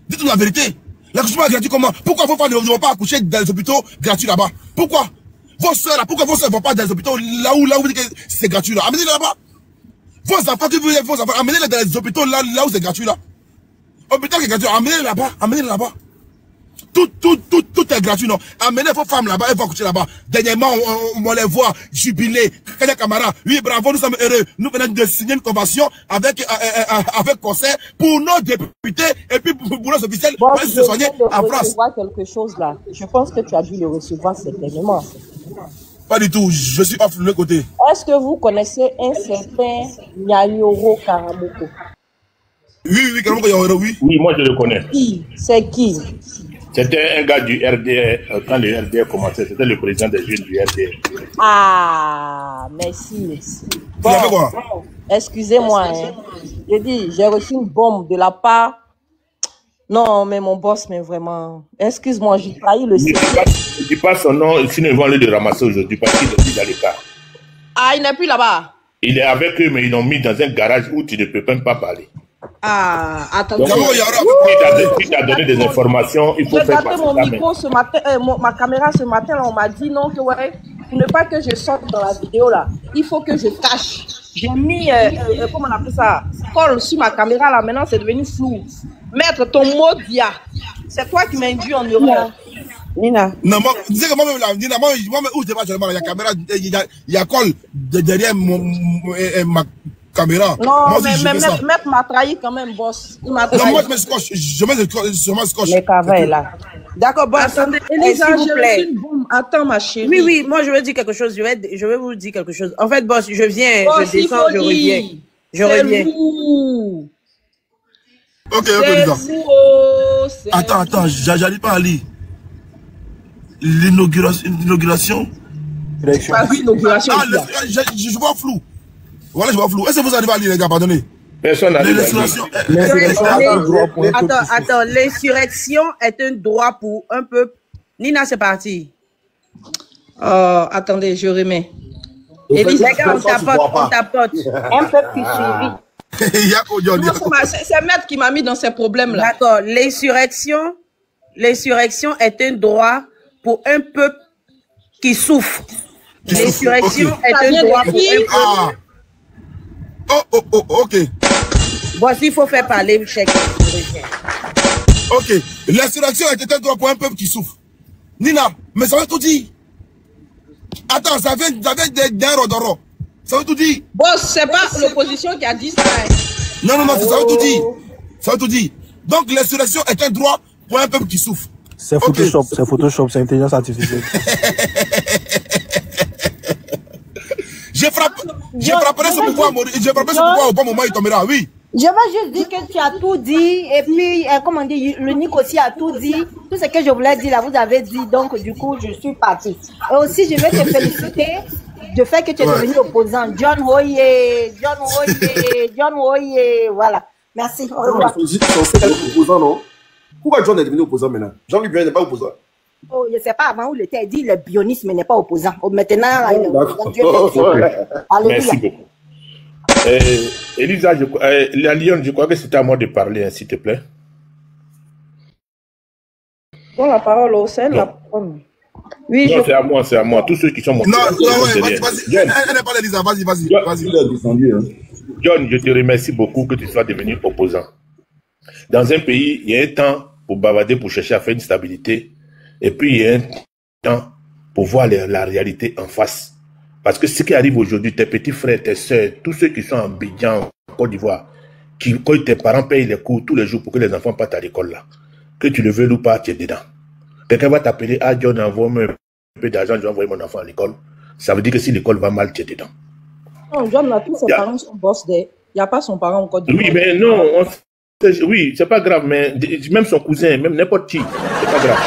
Dites-nous la vérité. L'accouchement est gratuit comment? Pourquoi vos femmes ne vont pas accoucher dans les hôpitaux gratuits là-bas? Pourquoi? Vos soeurs là, pourquoi vos soeurs ne vont pas dans les hôpitaux là où vous dites que c'est gratuit là? Amenez-les là-bas. Vos enfants, que vous voulez, vos enfants, amenez-les dans les hôpitaux là où c'est gratuit là. Hôpital qui est gratuit, amenez-les là-bas. Tout est gratuit, non. Amenez vos femmes là-bas, elles vont coucher là-bas. Dernièrement, on les voit jubiler. Kenya Kamara, oui, bravo, nous sommes heureux. Nous venons de signer une convention avec Conseil pour nos députés et puis pour nos officiels pour se soigner en France. Je vois quelque chose là. Je pense que tu as dû le recevoir certainement. Pas du tout, je suis off de l'autre côté. Est-ce que vous connaissez un certain Nyanyoro Karamoko? Oui, Karamoko Nyanyoro, oui. Oui, moi je le connais. Qui? C'est qui? C'était un gars du RDR, quand le RDR commençait, c'était le président des jeunes du RDR. Ah, merci. Bon, tu quoi? Excusez-moi, hein. Je dis, j'ai reçu une bombe de la part. Non, mais mon boss, mais vraiment. Excuse-moi, j'ai trahi le ciel. Je ne dis pas son nom, sinon ils vont aller le ramasser aujourd'hui parce qu'il est dans l'écart. Ah, il n'est plus là-bas. Il est avec eux, mais ils l'ont mis dans un garage où tu ne peux même pas parler. Ah, attendez. Donc, si tu as donné des informations, il faut faire passer mon micro ce matin, ma caméra ce matin, là, on m'a dit non, que ouais, pour ne pas que je sorte dans la vidéo là, il faut que je cache. J'ai mis, comment on appelle ça, colle sur ma caméra là, maintenant c'est devenu flou. Maître, ton mot dia, c'est toi qui m'as induit en erreur. Nina. Non, moi, tu sais que moi-même, Nina, moi-même, où je débat seulement, il y a caméra, il y a colle derrière ma caméra. Non, moi, mais Maître m'a trahi quand même, boss. Il m'a trahi. Non, moi, je mets scotch. Je mets scotch. Les cavets, là. D'accord, bon, attendez, Elisa, s'il vous plaît. Attends, ma chérie. Oui, oui, moi, je veux dire quelque chose. Je vais vous dire quelque chose. En fait, boss, je viens, boss, je descends, je reviens. Je reviens. Ok, Lisa. Attends, j'arrive pas à lire. L'inauguration. Pas vu l'inauguration. Ah, je vois flou. Voilà, je vois flou. Est-ce que vous arrivez à lire, les gars? Pardonnez. Personne n'arrive à lire. Attends, l'insurrection est un droit pour un peuple. Nina, c'est parti. Oh, attendez, je remets. Les gars, on tapote. Un peuple qui suivi. C'est Maître qui m'a mis dans ces problèmes-là. D'accord. L'insurrection est un droit pour un peuple qui souffre. L'insurrection est un droit pour un peuple. Ok. Voici, il faut faire parler le chèque. Ok. L'insurrection est un droit pour un peuple qui souffre. Nina, mais ça veut tout dire. Attends, ça vient d'un Rodoro. Ça veut tout dire. Boss, c'est pas l'opposition qui a dit ça. Non, ça veut tout dire. Ça veut tout dire. Donc, l'insurrection est un droit pour un peuple qui souffre. C'est Photoshop, c'est intelligence artificielle. Je frapperai ce pouvoir au bon moment, il tombera, oui. Je vais juste dire que tu as tout dit, et puis, comment on dit, le Nick aussi a tout dit. Tout ce que je voulais dire là, vous avez dit, donc du coup, je suis partie. Et aussi, je vais te féliciter du fait que tu es devenu opposant. John Hoye, voilà. Merci. Au revoir. Opposant, non? Pourquoi John est devenu opposant maintenant? Jean-Luc Bionis n'est pas opposant. Oh, je ne sais pas, avant où il était dit, le bionisme n'est pas opposant. Maintenant, là, il est opposant. Merci beaucoup. Elisa, la Lyon, je crois que c'était à moi de parler, hein, s'il te plaît. Bon, la parole au sein, la parole. Oui, non, c'est à moi. Tous ceux qui sont montés. Non, vas-y. Elle n'est pas Elisa, vas-y. John, je te remercie beaucoup que tu sois devenu opposant. Dans un pays, il y a un temps pour bavarder, pour chercher à faire une stabilité. Et puis, il y a un temps pour voir la réalité en face. Parce que ce qui arrive aujourd'hui, tes petits frères, tes soeurs, tous ceux qui sont en Abidjan, en Côte d'Ivoire, quand tes parents payent les cours tous les jours pour que les enfants partent à l'école là, que tu le veux ou pas, tu es dedans. Quelqu'un va t'appeler, ah John, envoie-moi un peu d'argent, je vais envoyer mon enfant à l'école. Ça veut dire que si l'école va mal, tu es dedans. Non, John, là, tous ses parents sont boss il n'y a pas son parent en Côte d'Ivoire. Oui, mais non, oui, c'est pas grave, mais même son cousin, même n'importe qui, c'est pas grave.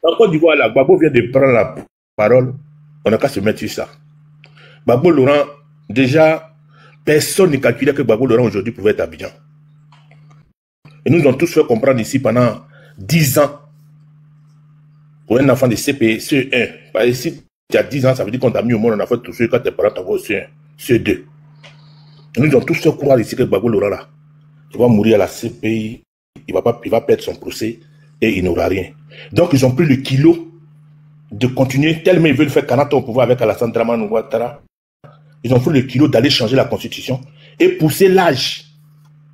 En Côte d'Ivoire, là, Gbagbo vient de prendre la parole, on n'a qu'à se mettre sur ça. Gbagbo Laurent, déjà, personne ne calculait que Gbagbo Laurent aujourd'hui pouvait être à Abidjan. Et nous avons tous fait comprendre ici pendant 10 ans, pour un enfant de CP, CE1, parce que si tu as 10 ans, ça veut dire qu'on t'a mis au monde, on a fait tout ce quand tes parents t'envoient au CE1, CE2. Et nous avons tous fait croire ici que Gbagbo Laurent là, il va mourir à la CPI, il va perdre son procès et il n'aura rien. Donc ils ont pris le kilo de continuer, tellement ils veulent faire 40 ans au pouvoir avec Alassane Dramane Ouattara. Ils ont pris le kilo d'aller changer la constitution et pousser l'âge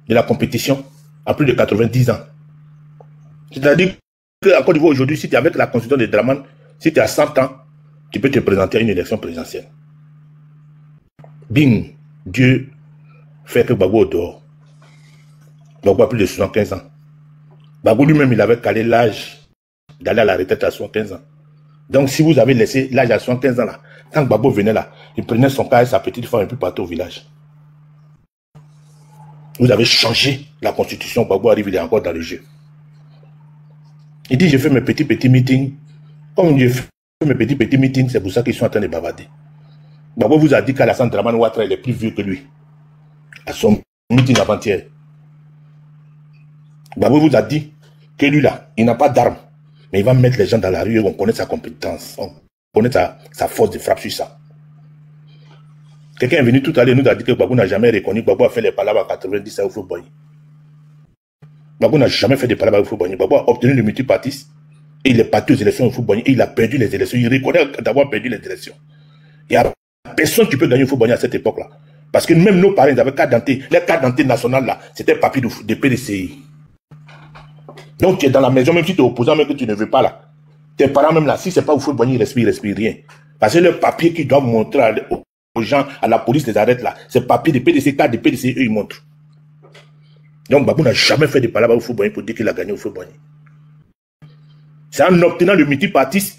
de la compétition à plus de 90 ans. C'est-à-dire qu'en Côte d'Ivoire aujourd'hui, si tu es avec la constitution de Dramane, si tu as 100 ans, tu peux te présenter à une élection présidentielle. Bing, Dieu fait que Gbagbo dehors. Gbagbo a plus de 75 ans. Gbagbo lui-même, il avait calé l'âge d'aller à la retraite à 75 ans. Donc, si vous avez laissé l'âge à 75 ans là, quand Gbagbo venait là, il prenait son cas et sa petite femme et puis partait au village. Vous avez changé la constitution, Gbagbo arrive, il est encore dans le jeu. Il dit, je fais mes petits meetings. Comme je fais mes petits meetings, c'est pour ça qu'ils sont en train de bavarder. Gbagbo vous a dit qu'Alassane Dramane Ouattara, il est plus vieux que lui. À son meeting avant-hier. Gbagbo vous a dit que lui là, il n'a pas d'armes. Mais il va mettre les gens dans la rue et on connaît sa compétence. On connaît sa force de frappe sur ça. Quelqu'un est venu tout à l'heure nous a dit que Gbagbo n'a jamais reconnu. Gbagbo a fait les palabres en 90 à Oufo-Boigny. Gbagbo n'a jamais fait des palabres à Oufo-Boigny. Gbagbo a obtenu le multipartisme et il est parti aux élections à Oufo-Boigny et il a perdu les élections. Il reconnaît d'avoir perdu les élections. Il n'y a personne qui peut gagner Oufo-Boigny à cette époque-là. Parce que même nos parents, ils avaient carte d'identité. Les cartes d'identité nationales là, c'était papier de PDCI. Donc tu es dans la maison, même si tu es opposant, même que tu ne veux pas là. Tes parents même là, si c'est pas Oufo-Boigny, ils respirent rien. Parce que le papier qu'ils doivent montrer aux gens, à la police les arrête là, c'est papier de PDC, carte de PDC, eux ils montrent. Donc Gbagbo n'a jamais fait de palabres à Oufo-Boigny pour dire qu'il a gagné Oufo-Boigny. C'est en obtenant le multipartisme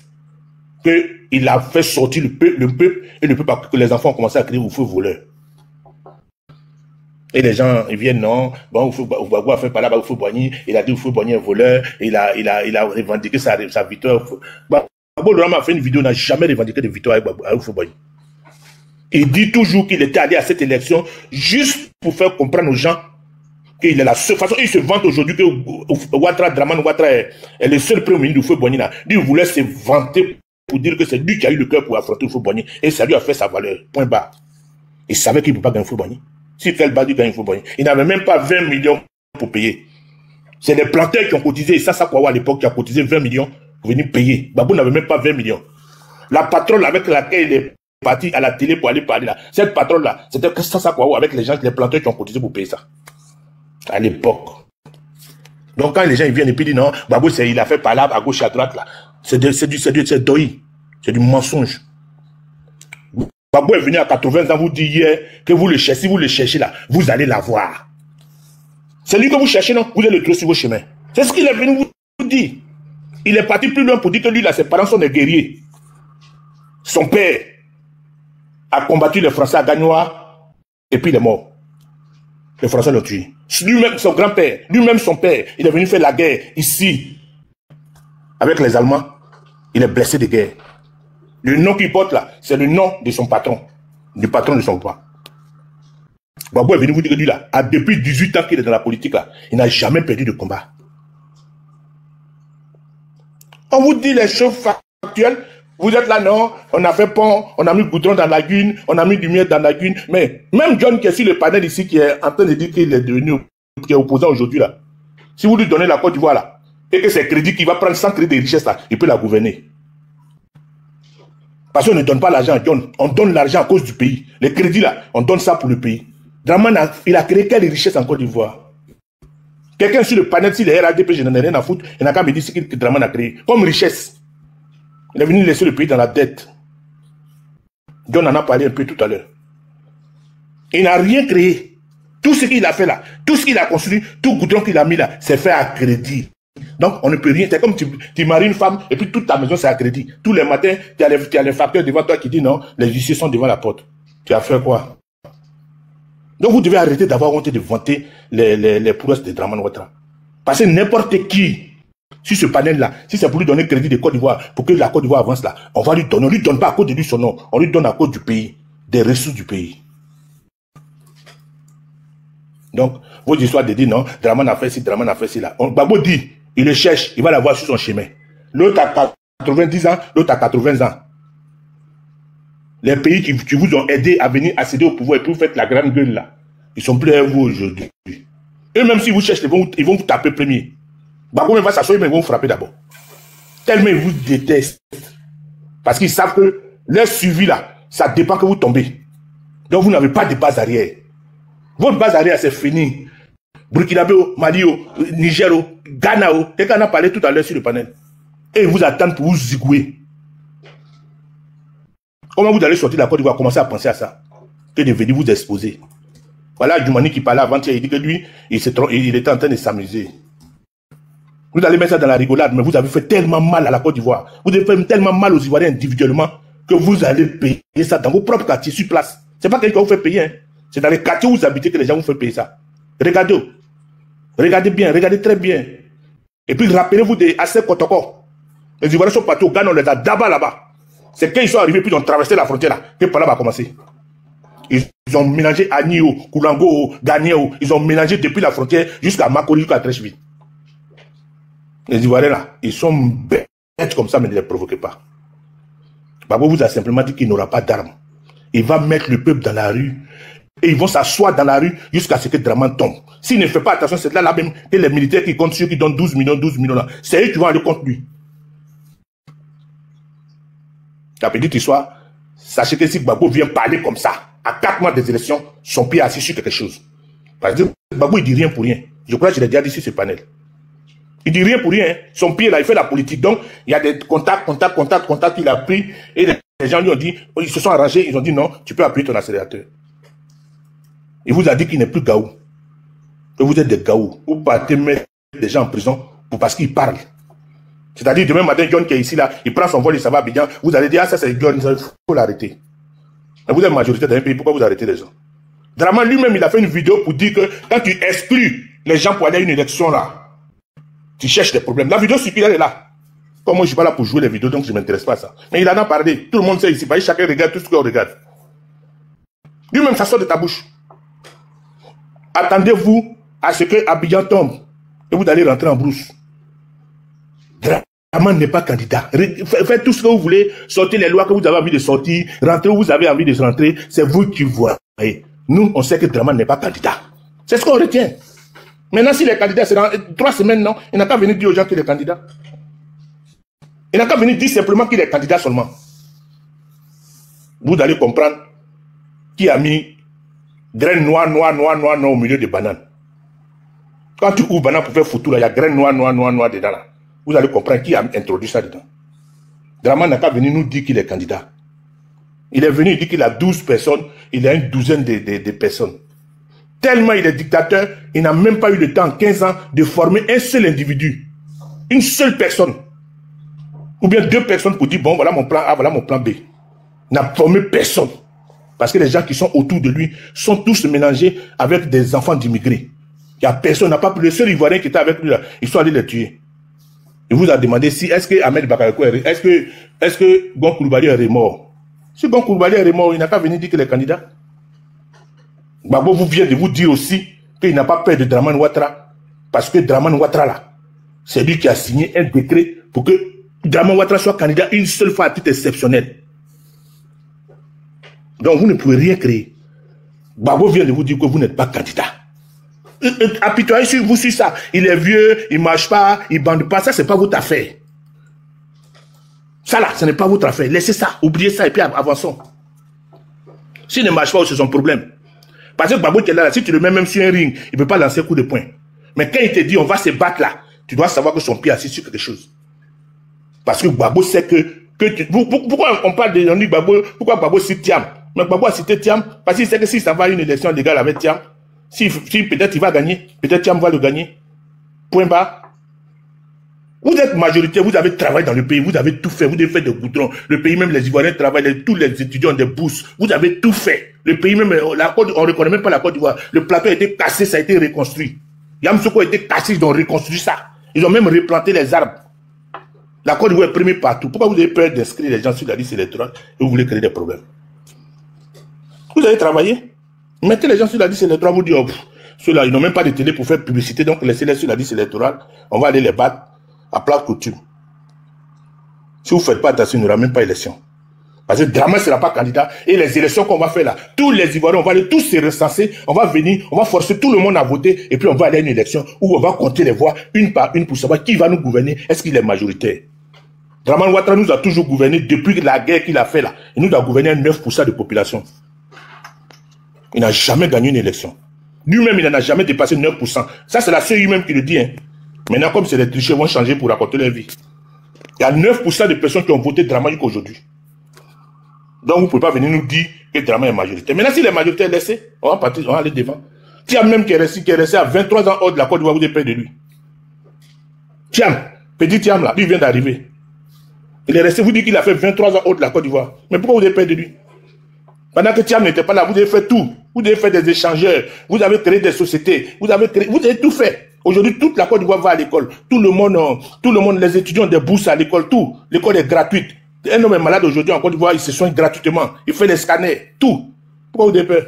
qu'il a fait sortir le peuple et le peuple, que les enfants ont commencé à crier Oufo voleur. Et les gens, ils viennent, non, bon, Gbagbo a fait parler à Oufo-Boigny, il a dit Oufo-Boigny est voleur, il a revendiqué sa victoire. Gbagbo Laurent a fait une vidéo, n'a jamais revendiqué de victoire à Oufo-Boigny. Il dit toujours qu'il était allé à cette élection juste pour faire comprendre aux gens qu'il est la seule façon. Il se vante aujourd'hui que Ouattara, Dramane Ouattara est le seul premier ministre d'Oufo-Boigny. Il voulait se vanter pour dire que c'est lui qui a eu le cœur pour affronter Oufo-Boigny. Et ça lui a fait sa valeur. Point barre. Il savait qu'il ne peut pas gagner Oufo-Boigny. Si tel bas du gagne Oufo-Boigny, il n'avait même pas 20 millions pour payer. C'est les planteurs qui ont cotisé. Et ça Kwawa à l'époque qui a cotisé 20 millions pour venir payer. Gbagbo n'avait même pas 20 millions. La patronne avec laquelle il est parti à la télé pour aller parler là, cette patronne là, c'était ça Kwawa avec les gens, les planteurs qui ont cotisé pour payer ça. À l'époque. Donc quand les gens ils viennent et puis disent non, Gbagbo il a fait parler à gauche et à droite là, c'est doi. C'est du mensonge. Gbagbo est venu à 80 ans, vous dit hier que vous le cherchez, si vous le cherchez là, vous allez l'avoir. C'est lui que vous cherchez, non? Vous allez le trouver sur vos chemins. C'est ce qu'il est venu vous dire. Il est parti plus loin pour dire que lui là, ses parents sont des guerriers. Son père a combattu les Français à Gagnoa et puis il est mort. Les Français l'ont tué. Lui-même, son grand-père, lui-même son père, il est venu faire la guerre ici avec les Allemands. Il est blessé de guerre. Le nom qu'il porte là, c'est le nom de son patron, du patron de son papa. Gbagbo est venu vous dire que lui là, depuis 18 ans qu'il est dans la politique là, il n'a jamais perdu de combat. On vous dit les choses factuelles, vous êtes là non, on a fait pont, on a mis goudron dans la lagune, on a mis du miel dans la lagune, mais même John qui est sur le panel ici, qui est en train de dire qu'il est devenu, qui est opposant aujourd'hui là, si vous lui donnez la Côte d'Ivoire là, et que c'est crédit qu'il va prendre sans crédit de richesse là, il peut la gouverner. Parce qu'on ne donne pas l'argent à John, on donne l'argent à cause du pays. Les crédits là, on donne ça pour le pays. Dramane, il a créé quelle richesse en Côte d'Ivoire? Quelqu'un sur le panel, si les RADP, je n'en ai rien à foutre, il n'a qu'à me dire ce que Dramane a créé. Comme richesse. Il est venu laisser le pays dans la dette. John en a parlé un peu tout à l'heure. Il n'a rien créé. Tout ce qu'il a fait là, tout ce qu'il a construit, tout goudron qu'il a mis là, c'est fait à crédit. Donc, on ne peut rien. C'est comme tu maries une femme et puis toute ta maison, c'est à crédit. Tous les matins, tu as les facteurs devant toi qui disent non, les huissiers sont devant la porte. Tu as fait quoi? Donc, vous devez arrêter d'avoir honte de vanter les prouesses de Dramane Ouattara. Parce que n'importe qui, sur ce panel-là, si c'est pour lui donner crédit de Côte d'Ivoire, pour que la Côte d'Ivoire avance là, on va lui donner. On ne lui donne pas à cause de lui son nom. On lui donne à cause du pays, des ressources du pays. Donc, vos histoires de dire non, Dramane a fait ci, Dramane a fait ci là. Gbagbo dit, il le cherche, il va l'avoir sur son chemin. L'autre a 90 ans, l'autre a 80 ans. Les pays qui vous ont aidé à venir accéder au pouvoir et puis vous faites la grande gueule là, ils sont plus à vous aujourd'hui. Et même si vous cherchez, ils vont vous taper premier. Gbagbo même va s'asseoir, mais ils vont vous frapper d'abord. Tellement ils vous détestent. Parce qu'ils savent que leur suivi là, ça dépend que vous tombez. Donc vous n'avez pas de base arrière. Votre base arrière, c'est fini. Burkinabé, Mali, Niger, Ghana. Quelqu'un en a parlé tout à l'heure sur le panel. Et ils vous attendent pour vous zigouer. Comment vous allez sortir de la Côte d'Ivoire, commencer à penser à ça? Que de venir vous exposer. Voilà Djoumani qui parlait avant-hier, il dit que lui, il était en train de s'amuser. Vous allez mettre ça dans la rigolade, mais vous avez fait tellement mal à la Côte d'Ivoire. Vous avez fait tellement mal aux Ivoiriens individuellement que vous allez payer ça dans vos propres quartiers sur place. C'est pas quelqu'un qui vous fait payer. Hein. C'est dans les quartiers où vous habitez que les gens vous font payer ça. Regardez. Regardez bien, regardez très bien. Et puis rappelez-vous des Assé Kotoko. Les Ivoiriens sont partis au Ghana, on les a d'abord là-bas. C'est quand ils sont arrivés, puis ils ont traversé la frontière là, que par là va commencer. Ils ont mélangé Agno, Koulango, Gagnéo. Ils ont mélangé depuis la frontière jusqu'à Makori, jusqu'à Trècheville. Les Ivoiriens là, ils sont bêtes comme ça, mais ne les provoquez pas. Babo vous a simplement dit qu'il n'aura pas d'armes. Il va mettre le peuple dans la rue et ils vont s'asseoir dans la rue jusqu'à ce que Draman tombe. S'il ne fait pas attention, c'est là même que les militaires qui comptent sur qui donnent 12 millions là, c'est eux qui vont aller contre lui. La petite histoire, sachez que si Gbagbo vient parler comme ça, à 4 mois des élections, son pied est assis sur quelque chose. Parce que Gbagbo il dit rien pour rien. Je crois que je l'ai déjà dit sur ce panel. Il dit rien pour rien. Son pied là, il fait la politique. Donc, il y a des contacts qu'il a pris. Et les gens lui ont dit, ils se sont arrangés, ils ont dit non, tu peux appuyer ton accélérateur. Il vous a dit qu'il n'est plus gaou. Que vous êtes des gaou. Vous partez mettre des gens en prison parce qu'ils parlent. C'est-à-dire, demain matin, John qui est ici là, il prend son vol, il s'en va à Abidjan. Vous allez dire, ah ça c'est John, il faut l'arrêter. Mais vous êtes majorité dans un pays, pourquoi vous arrêtez les gens? Draman lui-même, il a fait une vidéo pour dire que quand tu exclus les gens pour aller à une élection là, tu cherches des problèmes. La vidéo circulaire est là. Comme moi, je ne suis pas là pour jouer les vidéos, donc je ne m'intéresse pas à ça. Mais il en a parlé. Tout le monde sait ici. Chacun regarde tout ce qu'on regarde. Lui-même, ça sort de ta bouche. Attendez-vous à ce que Abidjan tombe. Et vous allez rentrer en brousse. Draman n'est pas candidat. Faites tout ce que vous voulez. Sortez les lois que vous avez envie de sortir. Rentrez où vous avez envie de rentrer. C'est vous qui voyez. Nous, on sait que Draman n'est pas candidat. C'est ce qu'on retient. Maintenant, si les candidats, c'est dans 3 semaines, non, il n'a qu'à venir dire aux gens qu'il est candidat. Il n'a qu'à venir dire simplement qu'il est candidat seulement. Vous allez comprendre qui a mis graines noires au milieu des bananes. Quand tu ouvres banane pour faire photo, là, il y a graines noires dedans. Là. Vous allez comprendre qui a introduit ça dedans. Draman n'a qu'à venir nous dire qu'il est candidat. Il est venu, il dit qu'il a 12 personnes, il a une douzaine de personnes. Tellement il est dictateur, il n'a même pas eu le temps en 15 ans de former un seul individu. Une seule personne. Ou bien 2 personnes pour dire, bon, voilà mon plan A, voilà mon plan B. Il n'a formé personne. Parce que les gens qui sont autour de lui sont tous mélangés avec des enfants d'immigrés. Il n'y a personne, n'a pas pris le seul Ivoirien qui était avec lui là. Ils sont allés les tuer. Il vous a demandé si, est-ce que Ahmed Bakayoko est-ce que Gon Coulibaly est mort? Si Gon Coulibaly est mort, il n'a qu'à venir dire qu'il est candidat. Gbagbo vous vient de vous dire aussi qu'il n'a pas peur de Draman Ouattara. Parce que Draman Ouattara là, c'est lui qui a signé un décret pour que Draman Ouattara soit candidat une seule fois à titre exceptionnel. Donc vous ne pouvez rien créer. Gbagbo vient de vous dire que vous n'êtes pas candidat. Apitoyez-vous sur ça. Il est vieux, il ne marche pas, il ne bande pas. Ça, ce n'est pas votre affaire. Ça là, ce n'est pas votre affaire. Laissez ça, oubliez ça et puis avançons. S'il ne marche pas, c'est son problème. Parce que Gbagbo qui est là, si tu le mets même sur un ring, il ne peut pas lancer un coup de poing. Mais quand il te dit on va se battre là, tu dois savoir que son pied est assis sur quelque chose. Parce que Gbagbo sait pourquoi on parle de Yannick Gbagbo, pourquoi Gbagbo cite Thiam? Mais Gbagbo a cité Thiam parce qu'il sait que s'il s'en va à une élection légale avec Thiam, si peut-être il va gagner, peut-être Thiam va le gagner. Point bas. Vous êtes majoritaire, vous avez travaillé dans le pays, vous avez tout fait, vous avez fait des goudrons. Le pays même, les Ivoiriens travaillent, tous les étudiants ont des bourses. Vous avez tout fait. Le pays même, on ne reconnaît même pas la Côte d'Ivoire. Le plateau a été cassé, ça a été reconstruit. Yamsoukou a été cassé, ils ont reconstruit ça. Ils ont même replanté les arbres. La Côte d'Ivoire est primée partout. Pourquoi vous avez peur d'inscrire les gens sur la liste électorale et vous voulez créer des problèmes? Vous avez travaillé. Mettez les gens sur la liste électorale, vous dites, oh, ceux-là, ils n'ont même pas de télé pour faire publicité, donc laissez-les sur la liste électorale. On va aller les battre à plat couture. Si vous ne faites pas attention, il n'y aura même pas élection. Parce que Draman ne sera pas candidat. Et les élections qu'on va faire là, tous les Ivoiriens, on va aller tous se recenser, on va venir, on va forcer tout le monde à voter, et puis on va aller à une élection où on va compter les voix une par une pour savoir qui va nous gouverner, est-ce qu'il est majoritaire. Draman Ouattara nous a toujours gouverné depuis la guerre qu'il a fait là. Il nous a gouverné à 9% de population. Il n'a jamais gagné une élection. Lui-même, il n'en a jamais dépassé 9%. Ça, c'est la CEI même qui le dit. Hein. Maintenant, comme c'est les tricheurs vont changer pour raconter leur vie. Il y a 9% de personnes qui ont voté Dramane aujourd'hui. Donc, vous ne pouvez pas venir nous dire que Dramane est majoritaire. Maintenant, si les majoritaires laissés, on va partir, on va aller devant. Tiam même qui est resté à 23 ans hors de la Côte d'Ivoire, vous êtes peur de lui. Tiam, petit Tiam là, lui vient d'arriver. Il est resté, vous dites qu'il a fait 23 ans hors de la Côte d'Ivoire. Mais pourquoi vous êtes peur de lui? Pendant que Tiam n'était pas là, vous avez fait tout. Vous avez fait des échangeurs, vous avez créé des sociétés, vous avez tout fait. Aujourd'hui, toute la Côte d'Ivoire va à l'école. Tout le monde, les étudiants ont des bourses à l'école, tout. L'école est gratuite. Un homme est malade aujourd'hui en Côte d'Ivoire, il se soigne gratuitement. Il fait des scanners, tout. Pourquoi vous avez peur?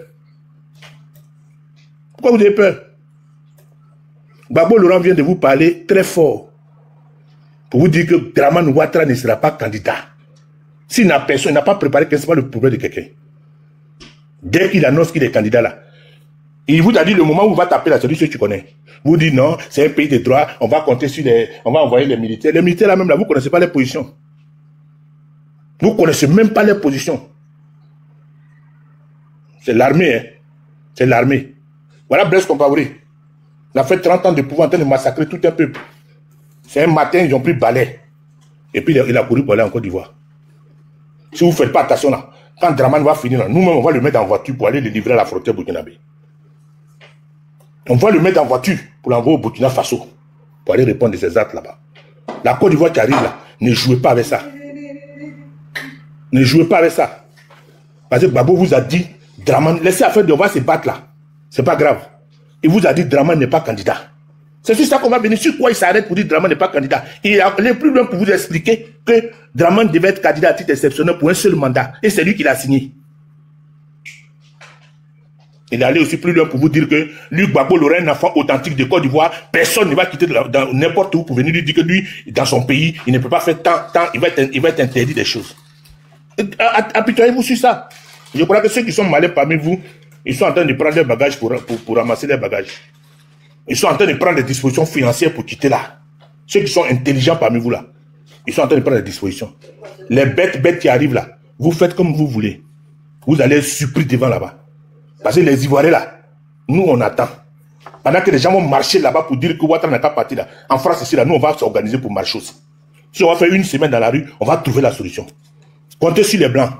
Pourquoi vous avez peur? Gbagbo Laurent vient de vous parler très fort pour vous dire que Dramane Ouattara ne sera pas candidat. S'il n'a personne, il n'a pas préparé, ce n'est pas le problème de quelqu'un. Dès qu'il annonce qu'il est candidat là, il vous a dit le moment où il va taper la celui que tu connais. Vous dites non, c'est un pays de droit, on va compter sur on va envoyer les militaires. Les militaires là même là, vous ne connaissez pas les positions. Vous ne connaissez même pas les positions. C'est l'armée, hein. C'est l'armée. Voilà Blaise Compaoré. Il a fait 30 ans de pouvoir en train de massacrer tout un peuple. C'est un matin, ils ont pris balai. Et puis il a couru pour aller en Côte d'Ivoire. Si vous ne faites pas attention là, quand Dramane va finir là, nous-mêmes on va le mettre en voiture pour aller le livrer à la frontière burkinabé. On va le mettre en voiture pour l'envoyer au Burkina Faso. Pour aller répondre à ces actes là-bas. La Côte d'Ivoire qui arrive là, ne jouez pas avec ça. Ne jouez pas avec ça. Parce que Gbagbo vous a dit, Dramane, laissez affaire de on va se battre là. C'est pas grave. Il vous a dit Dramane n'est pas candidat. C'est sur ça qu'on va venir. Sur quoi il s'arrête pour dire Dramane n'est pas candidat. Il est plus loin pour vous expliquer que Dramane devait être candidat à titre exceptionnel pour un seul mandat. Et c'est lui qui l'a signé. Il est allé aussi plus loin pour vous dire que lui, Gbagbo Laurent, un enfant authentique de Côte d'Ivoire, personne ne va quitter n'importe où pour venir lui dire que lui, dans son pays, il ne peut pas faire tant, il va être interdit des choses. Apitoyez-vous sur ça. Je crois que ceux qui sont malins parmi vous, ils sont en train de prendre des bagages pour ramasser les bagages. Ils sont en train de prendre des dispositions financières pour quitter là. Ceux qui sont intelligents parmi vous là, ils sont en train de prendre des dispositions. Les bêtes qui arrivent là, vous faites comme vous voulez. Vous allez être surpris devant là-bas. Parce que les Ivoiriens là, nous on attend. Pendant que les gens vont marcher là-bas pour dire que Ouattara n'a pas parti là. En France ici là, nous on va s'organiser pour marcher aussi. Si on va faire une semaine dans la rue, on va trouver la solution. Comptez sur les Blancs.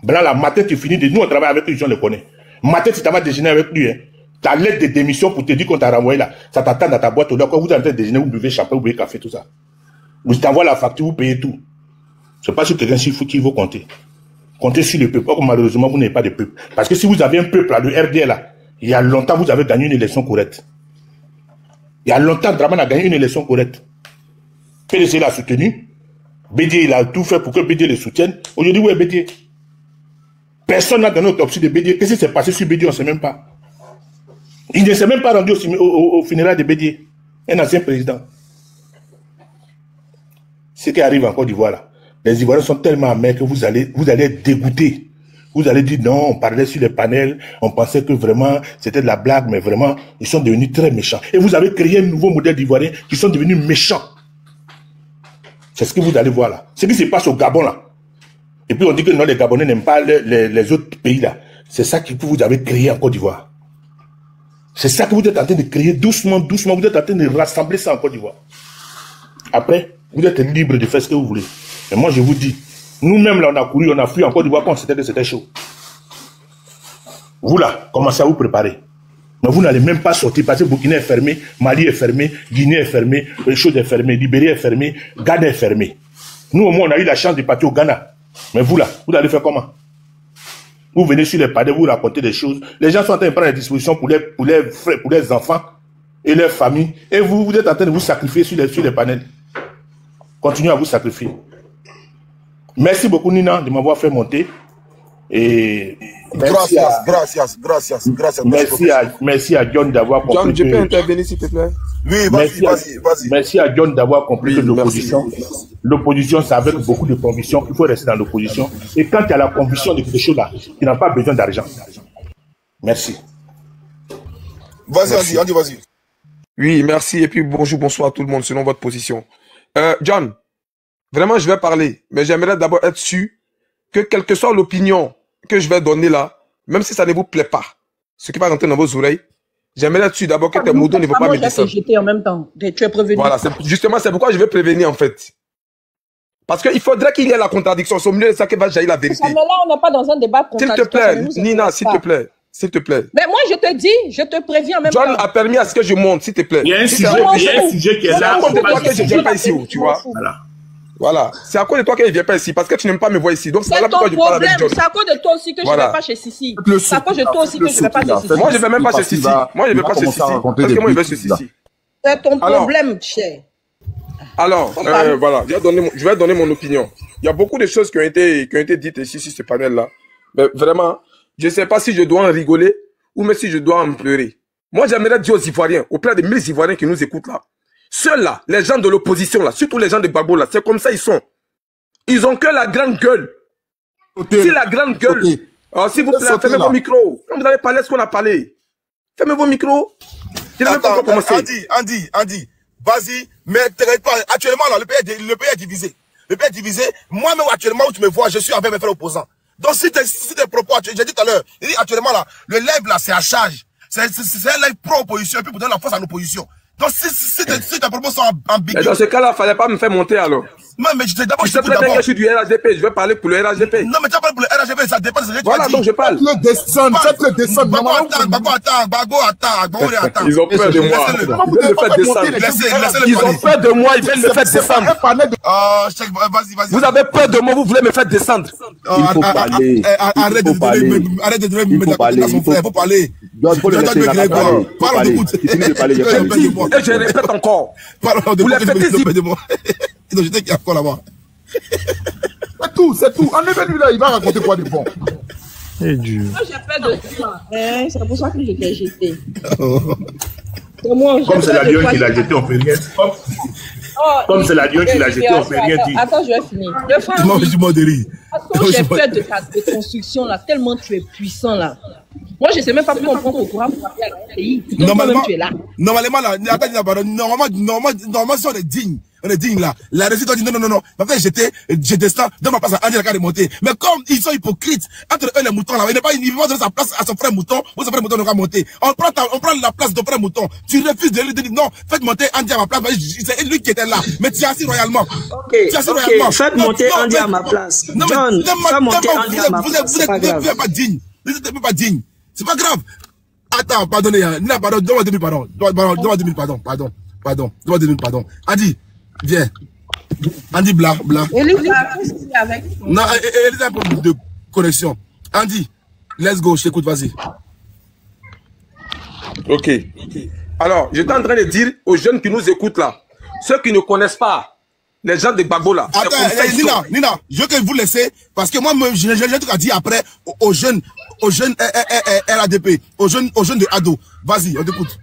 Blanc la matin tu finis de nous on travaille avec eux, les gens le connaissent. Matin tu vas déjeuner avec lui. Hein. Ta lettre de démission pour te dire qu'on t'a renvoyé là, ça t'attend dans ta boîte. Quand vous êtes en train de déjeuner, vous buvez champagne, vous buvez café, tout ça. Vous t'envoie la facture, vous payez tout. C'est pas sur quelqu'un qui faut compter. Comptez sur le peuple. Or, malheureusement, vous n'avez pas de peuple. Parce que si vous avez un peuple là, le RDL là, il y a longtemps, vous avez gagné une élection correcte. Il y a longtemps, Dramane a gagné une élection correcte. PDC l'a soutenu. Bédier, il a tout fait pour que Bédier le soutienne. Aujourd'hui, où est Bédier? Personne n'a donné l'autopsie de Bédier. Qu'est-ce qui s'est passé sur Bédier? On ne sait même pas. Il ne s'est même pas rendu au funérailles de Bédier. Un ancien président. Ce qui arrive en Côte d'Ivoire là, les Ivoiriens sont tellement amers que vous allez être dégoûtés. Vous allez dire non, on parlait sur les panels, on pensait que vraiment c'était de la blague, mais vraiment, ils sont devenus très méchants. Et vous avez créé un nouveau modèle d'Ivoiriens qui sont devenus méchants. C'est ce que vous allez voir là. Ce qui se passe au Gabon là. Et puis on dit que non, les Gabonais n'aiment pas les autres pays là. C'est ça que vous avez créé en Côte d'Ivoire. C'est ça que vous êtes en train de créer doucement, doucement. Vous êtes en train de rassembler ça en Côte d'Ivoire. Après, vous êtes libre de faire ce que vous voulez. Mais moi, je vous dis, nous-mêmes, là, on a couru, on a fui en Côte d'Ivoire quand c'était chaud. Vous, là, commencez à vous préparer. Mais vous n'allez même pas sortir parce que Burkina est fermé, Mali est fermé, Guinée est fermé, les choses est fermé, Libéria est fermé, Ghana est fermé. Nous, au moins, on a eu la chance de partir au Ghana. Mais vous, là, vous allez faire comment? Vous venez sur les panels, vous racontez des choses. Les gens sont en train de prendre des dispositions pour les enfants et leurs familles. Et vous êtes en train de vous sacrifier sur les panels. Continuez à vous sacrifier. Merci beaucoup, Nina, de m'avoir fait monter. Et Gracias. Merci à John d'avoir compris. John, je peux intervenir, s'il te plaît? Oui, vas-y. Merci à John d'avoir compris que l'opposition, c'est avec beaucoup de conviction qu'il faut rester dans l'opposition. Et quand tu as la conviction de quelque chose là, tu n'as pas besoin d'argent. Merci. Vas-y, vas-y. Oui, merci. Et puis bonjour, bonsoir à tout le monde, selon votre position. John, vraiment, je vais parler, mais j'aimerais d'abord être sûr que quelle que soit l'opinion que je vais donner là, même si ça ne vous plaît pas, ce qui va rentrer dans vos oreilles, J'aimerais là-dessus d'abord que tes motos ne vont pas me descendre. Jeter en même temps. Tu es prévenu. Voilà, justement, c'est pourquoi je vais prévenir en fait. Parce qu'il faudrait qu'il y ait la contradiction. C'est au milieu de ça que va jaillir la vérité. Mais là, on n'est pas dans un débat contradictoire. S'il te plaît, Nina, s'il te plaît. S'il te plaît. Mais moi, je te dis, je te préviens en même temps. John a permis à ce que je monte, s'il te plaît. Il y a un sujet qui est là. C'est à cause de toi que je ne viens pas ici, tu vois. Voilà. C'est à cause de toi que je ne viens pas ici, parce que tu n'aimes pas me voir ici. Donc c'est là pourquoi je parle avec John. C'est à cause de toi aussi que je ne vais pas chez Sissi. C'est à cause de toi aussi que je ne vais pas chez Sissi. Moi, je ne vais même pas chez Sissi. Moi, je ne vais pas chez Sissi. Parce que moi, je vais chez Sissi. C'est ton problème, cher. Alors, voilà, je vais donner mon opinion. Il y a beaucoup de choses qui ont été dites ici sur ce panel-là. Mais vraiment, je ne sais pas si je dois en rigoler ou même si je dois en pleurer. Moi, j'aimerais dire aux Ivoiriens, auprès des 1000 Ivoiriens qui nous écoutent là, ceux-là, les gens de l'opposition là, surtout les gens de Gbagbo là, c'est comme ça ils sont. Ils ont que la grande gueule. Si la grande gueule... Alors, s'il vous plaît, fermez vos micros. Quand vous avez parlé ce qu'on a parlé, fermez vos micros. Je n'ai même pas encore commencé. Andy, vas-y, mais t'inquiète pas. Actuellement, là, le pays est divisé. Le pays est divisé. Moi-même, actuellement, où tu me vois, je suis avec mes frères opposants. Donc, si tes propos, j'ai dit tout à l'heure, actuellement, là, le live, là, c'est à charge. C'est un live pro-opposition, et puis pour donner la force à l'opposition. Donc, si tes propos sont ambigus. Dans ce cas-là, il ne fallait pas me faire monter, alors. Non, mais d'abord, je sais très bien que je suis du RHDP. Je vais parler pour le RHDP. Non, mais tu as parlé pour le RHDP, ça dépend de ce que tu as dit. Voilà, donc je parle. Faites-le descendre. Bago, attends. Ils ont peur de moi. Ils veulent me faire descendre. Ils ont peur de moi, ils veulent me faire descendre. Vas-y. Vous avez peur de moi, vous voulez me faire descendre. Il faut parler. Arrête de donner à son frère. Il faut parler. Parle de écoute. Et je répète encore. Vous les faites de moi. Je sais qu'il y a quoi là-bas. C'est tout. Enlevez-lui là, il va raconter quoi de bon. Moi, j'ai peur de toi. C'est pour ça que je t'ai jeté. Comme c'est la lionne qui l'a jeté, on peut rien dire. Comme c'est la lionne qui l'a jeté, on peut rien dire. Attends, je vais finir. Non, je suis mort de rire. J'ai peur de ta déconstruction là, tellement tu es puissant là. Moi, je ne sais même pas comment on prend ton courant pour parler à un pays. Normalement, tu es là. Normalement, si on est digne. On est digne là. La réussite, on dit non. En fait, je descends dans ma place à Andy la de monter. Mais comme ils sont hypocrites, entre eux les moutons là, il va donner sa place à son frère mouton, ou son frère mouton ne va monter. On prend la place de ton frère mouton. Tu refuses de lui dire non, faites monter Andy à ma place. C'est lui qui était là. Mais tu es assis royalement. Ok, faites monter Andy à ma place. John, faites monter Andy à ma place. C'est pas grave. Vous n'êtes pas digne. Vous n'êtes pas digne. C'est pas grave. Attends, pardonnez. Nina, pardon. Donne-moi 2000 pardon. Donne-moi 2000 pardon. Donne-moi 2000 pardon. Andy, viens. Andy, bla. Elisa, qu'est-ce qu'il y a avec toi? Non, Elisa a un problème de connexion. Andy, let's go, je t'écoute, vas-y. Ok. Alors, j'étais en train de dire aux jeunes qui nous écoutent là, ceux qui ne connaissent pas les gens de Gbagbo là. Attends, Nina, je veux que vous laissez, parce que moi, j'ai tout à dire après aux jeunes RADP, aux jeunes de Ado. Vas-y, on t'écoute.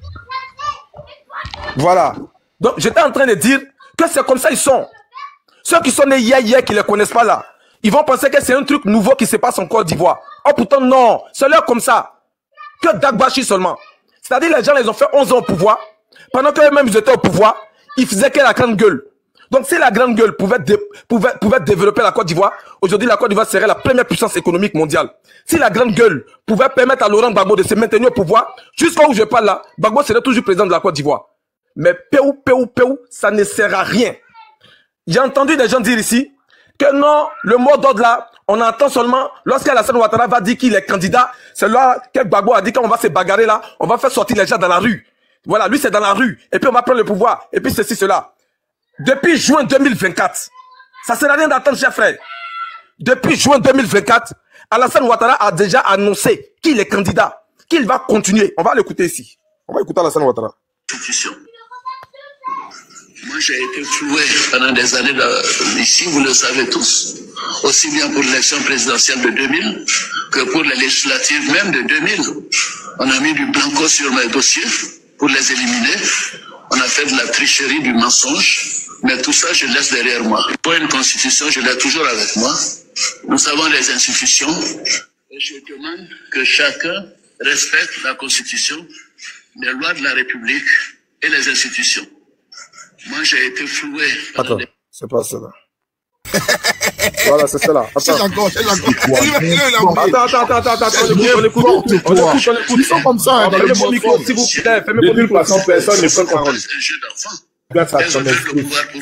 Voilà. Donc, j'étais en train de dire que c'est comme ça ils sont. Ceux qui sont nés hier, qui ne les connaissent pas là, ils vont penser que c'est un truc nouveau qui se passe en Côte d'Ivoire. Oh pourtant, non. C'est leur comme ça. Que Dagbashi seulement. C'est-à-dire les gens, ils ont fait 11 ans au pouvoir. Pendant qu'eux-mêmes, ils étaient au pouvoir, ils faisaient que la grande gueule. Donc, si la grande gueule pouvait développer la Côte d'Ivoire, aujourd'hui, la Côte d'Ivoire serait la première puissance économique mondiale. Si la grande gueule pouvait permettre à Laurent Gbagbo de se maintenir au pouvoir, jusqu'à où je parle là, Gbagbo serait toujours président de la Côte d'Ivoire. Mais Péou, ça ne sert à rien. J'ai entendu des gens dire ici que non, le mot d'ordre là, on entend seulement lorsqu'Alassane Ouattara va dire qu'il est candidat, c'est là que Gbagbo a dit qu'on va se bagarrer là, on va faire sortir les gens dans la rue. Voilà, lui c'est dans la rue, et puis on va prendre le pouvoir, et puis ceci, cela. Depuis juin 2024, ça sert à rien d'attendre, chers frères. Depuis juin 2024, Alassane Ouattara a déjà annoncé qu'il est candidat, qu'il va continuer. On va l'écouter ici. On va écouter Alassane Ouattara. Moi, j'ai été floué pendant des années ici, vous le savez tous, aussi bien pour l'élection présidentielle de 2000 que pour les législatives même de 2000. On a mis du blanco sur mes dossiers pour les éliminer. On a fait de la tricherie, du mensonge, mais tout ça, je laisse derrière moi. Pour une constitution, je l'ai toujours avec moi. Nous avons les institutions et je demande que chacun respecte la constitution, les lois de la République et les institutions. Moi, j'ai été floué. Attends, c'est pas ça là. Voilà, c'est ça là. Cherche encore. Attends, on écoute. Ils sont comme ça. Fermez vos micros, s'il vous plaît. Fermez vos micros. Personne ne prend parole.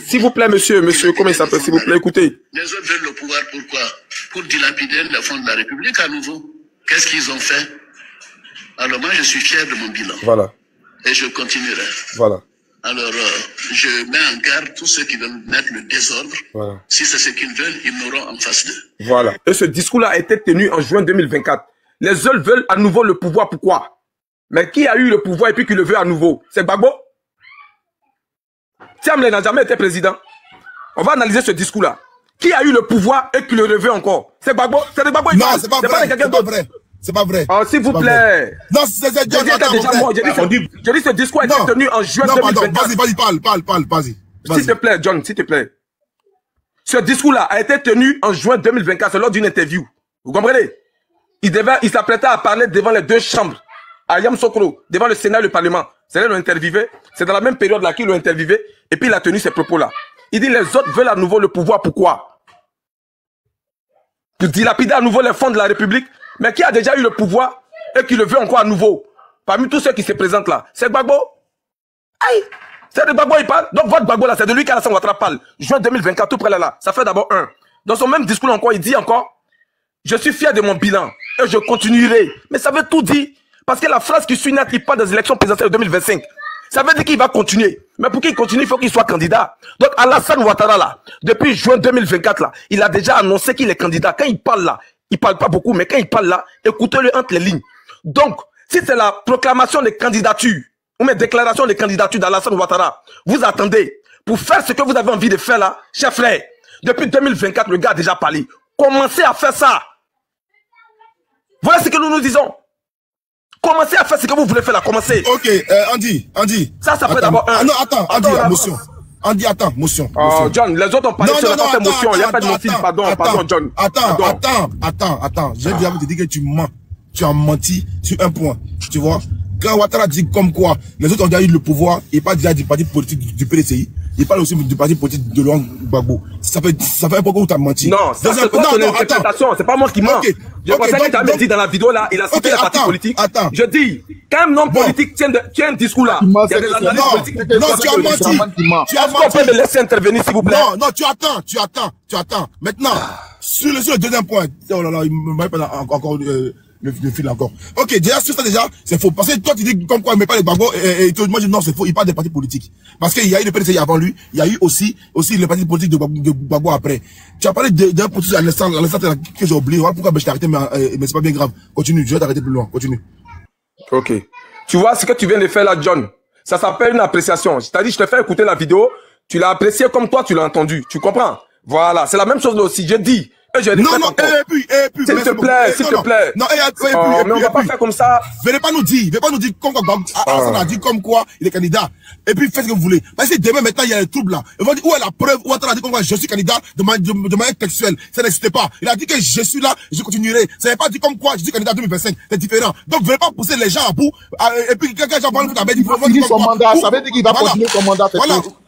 S'il vous plaît, monsieur, comment il s'appelle, s'il vous plaît, écoutez. Les autres veulent le pouvoir, pourquoi? Pour dilapider les fonds de la République à nouveau. Qu'est-ce qu'ils ont fait? Alors moi, je suis fier de mon bilan. Voilà. Et je continuerai. Voilà. Alors, je mets en garde tous ceux qui veulent mettre le désordre. Voilà. Si c'est ce qu'ils veulent, ils n'auront en face d'eux. Voilà. Et ce discours-là a été tenu en juin 2024. Les autres veulent à nouveau le pouvoir, pourquoi? Mais qui a eu le pouvoir et puis qui le veut à nouveau? C'est Gbagbo? Tiamle n'a jamais été président. On va analyser ce discours-là. Qui a eu le pouvoir et qui le veut encore? C'est Gbagbo? C'est Gbagbo? Non, c'est pas vrai. C'est pas vrai. Oh, s'il vous plaît. Non, c'est déjà moi. J'ai dit ce discours a été tenu en juin 2024. Vas-y, parle, vas-y. S'il te plaît, John, s'il te plaît. Ce discours-là a été tenu en juin 2024, c'est lors d'une interview. Vous comprenez? Il s'apprêtait à parler devant les deux chambres, à Yamoussoukro, devant le Sénat et le Parlement. C'est là qu'il l'a interviewé. C'est dans la même période là qu'il l'a interviewé. Et puis il a tenu ces propos-là. Il dit les autres veulent à nouveau le pouvoir. Pourquoi? Pour dilapider à nouveau les fonds de la République. Mais qui a déjà eu le pouvoir et qui le veut encore à nouveau? Parmi tous ceux qui se présentent là, c'est Gbagbo. Aïe! C'est de Gbagbo il parle. Donc votre Gbagbo là, c'est de lui qu'Alassane Ouattara parle. Juin 2024, tout près là. Ça fait d'abord un. Dans son même discours encore, il dit encore, je suis fier de mon bilan et je continuerai. Mais ça veut tout dire. Parce que la phrase qui suit n'a pas des élections présidentielles de 2025. Ça veut dire qu'il va continuer. Mais pour qu'il continue, il faut qu'il soit candidat. Donc Alassane Ouattara là, depuis juin 2024 là, il a déjà annoncé qu'il est candidat. Quand il parle là, il parle pas beaucoup, mais quand il parle là, écoutez-le entre les lignes. Donc, si c'est la proclamation des candidatures, ou mes déclarations de candidature d'Alassane Ouattara, vous attendez, pour faire ce que vous avez envie de faire là, chers frères, depuis 2024, le gars a déjà parlé. Commencez à faire ça. Voilà ce que nous disons. Commencez à faire ce que vous voulez faire là, commencez. Ok, Andy. Ça fait d'abord un. Non, attends, Andy, motion. Andy, attends, motion. John, les autres ont parlé sur la motion. Il n'y a pas de motif, pardon, John. Attends. J'ai déjà te dit que tu mens. Tu as menti sur un point. Tu vois? Quand Ouattara dit comme quoi, les autres ont déjà eu le pouvoir, il parle déjà du parti politique du PDCI. Il parle aussi du parti politique de Laurent Gbagbo. Ça fait un peu où tu as menti. Non, ça c'est ton interprétation. C'est pas moi qui mens. Je pensais que tu avais dit dans la vidéo là, il a cité les partis politiques. Je dis, quand un homme politique tient un discours là, il y a des analyses politiques. Non, tu as menti. Est-ce qu'on peut me laisser intervenir s'il vous plaît? Non, tu attends. Maintenant, sur le deuxième point, oh là là, il m'a pas encore le fil encore. Ok, déjà, sur ça, c'est faux. Parce que toi, tu dis comme quoi il met pas les Gbagbo, et moi, je dis non, c'est faux. Il parle des partis politiques. Parce qu'il y a eu le PDCI avant lui, il y a eu aussi les partis politiques de Gbagbo après. Tu as parlé d'un processus à l'instant que j'ai oublié. Voilà pourquoi je t'ai arrêté, mais c'est pas bien grave. Continue, je vais t'arrêter plus loin. Continue. Ok. Tu vois ce que tu viens de faire là, John? Ça s'appelle une appréciation. C'est-à-dire, je te fais écouter la vidéo, tu l'as apprécié comme toi, tu l'as entendu. Tu comprends? Voilà, c'est la même chose là aussi. Je dis. Non, et puis. S'il te plaît. Non, mais on va pas faire comme ça. Venez pas nous dire comme quoi, Alassane a dit comme quoi il est candidat. Et puis faites ce que vous voulez. Parce que demain, maintenant, il y a les troubles là. Ils vont dire, où est la preuve? Ouattara a dit comme quoi je suis candidat de manière textuelle. Ça n'existe pas. Il a dit que je suis là, je continuerai. Ça n'est pas dit comme quoi je suis candidat en 2025. C'est différent. Donc, venez pas pousser les gens à bout. Et puis, quelqu'un j'en parle, vous avez dit, son mandat. Ça veut dire qu'il va continuer son mandat.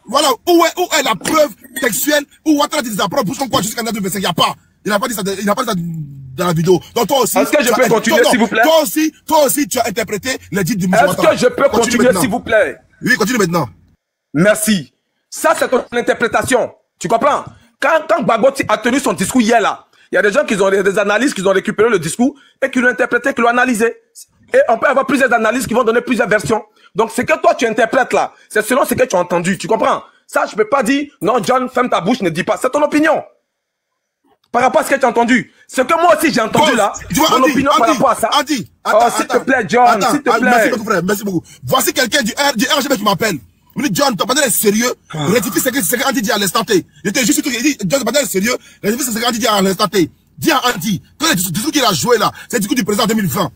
Voilà. Où est la preuve textuelle? Où Ouattara dit des preuves pour comme quoi je suis candidat en 2025? Il n'y a pas. Il n'a pas dit ça dans la vidéo. Donc toi aussi. Est-ce que je peux continuer s'il vous plaît? Toi aussi, tu as interprété les dits du monsieur. Est-ce que je peux continuer s'il vous plaît? Oui, continue maintenant. Merci. Ça, c'est ton interprétation. Tu comprends? Quand Gbagbo a tenu son discours hier là, il y a des gens qui ont des analystes qui ont récupéré le discours et qui l'ont interprété, qui l'ont analysé. Et on peut avoir plusieurs analystes qui vont donner plusieurs versions. Donc, ce que toi tu interprètes là, c'est selon ce que tu as entendu. Tu comprends? Ça, je peux pas dire, non, John, ferme ta bouche, ne dis pas. C'est ton opinion. Par rapport à ce que tu as entendu. Ce que moi aussi j'ai entendu là, mon opinion par rapport à ça. Andy, s'il te plaît, John, s'il te plaît. Merci beaucoup, frère, merci beaucoup. Voici quelqu'un du RGB qui m'appelle. Il me dit, John, ton panel est sérieux. Rectifie ce que Andy dit à l'instant T. J'étais juste tout, il dit, John, ton panel est sérieux. Rectifie ce que Andy dit à l'instant T. Dis à Andy, que le discours qu'il a joué là, c'est le discours du président en 2020.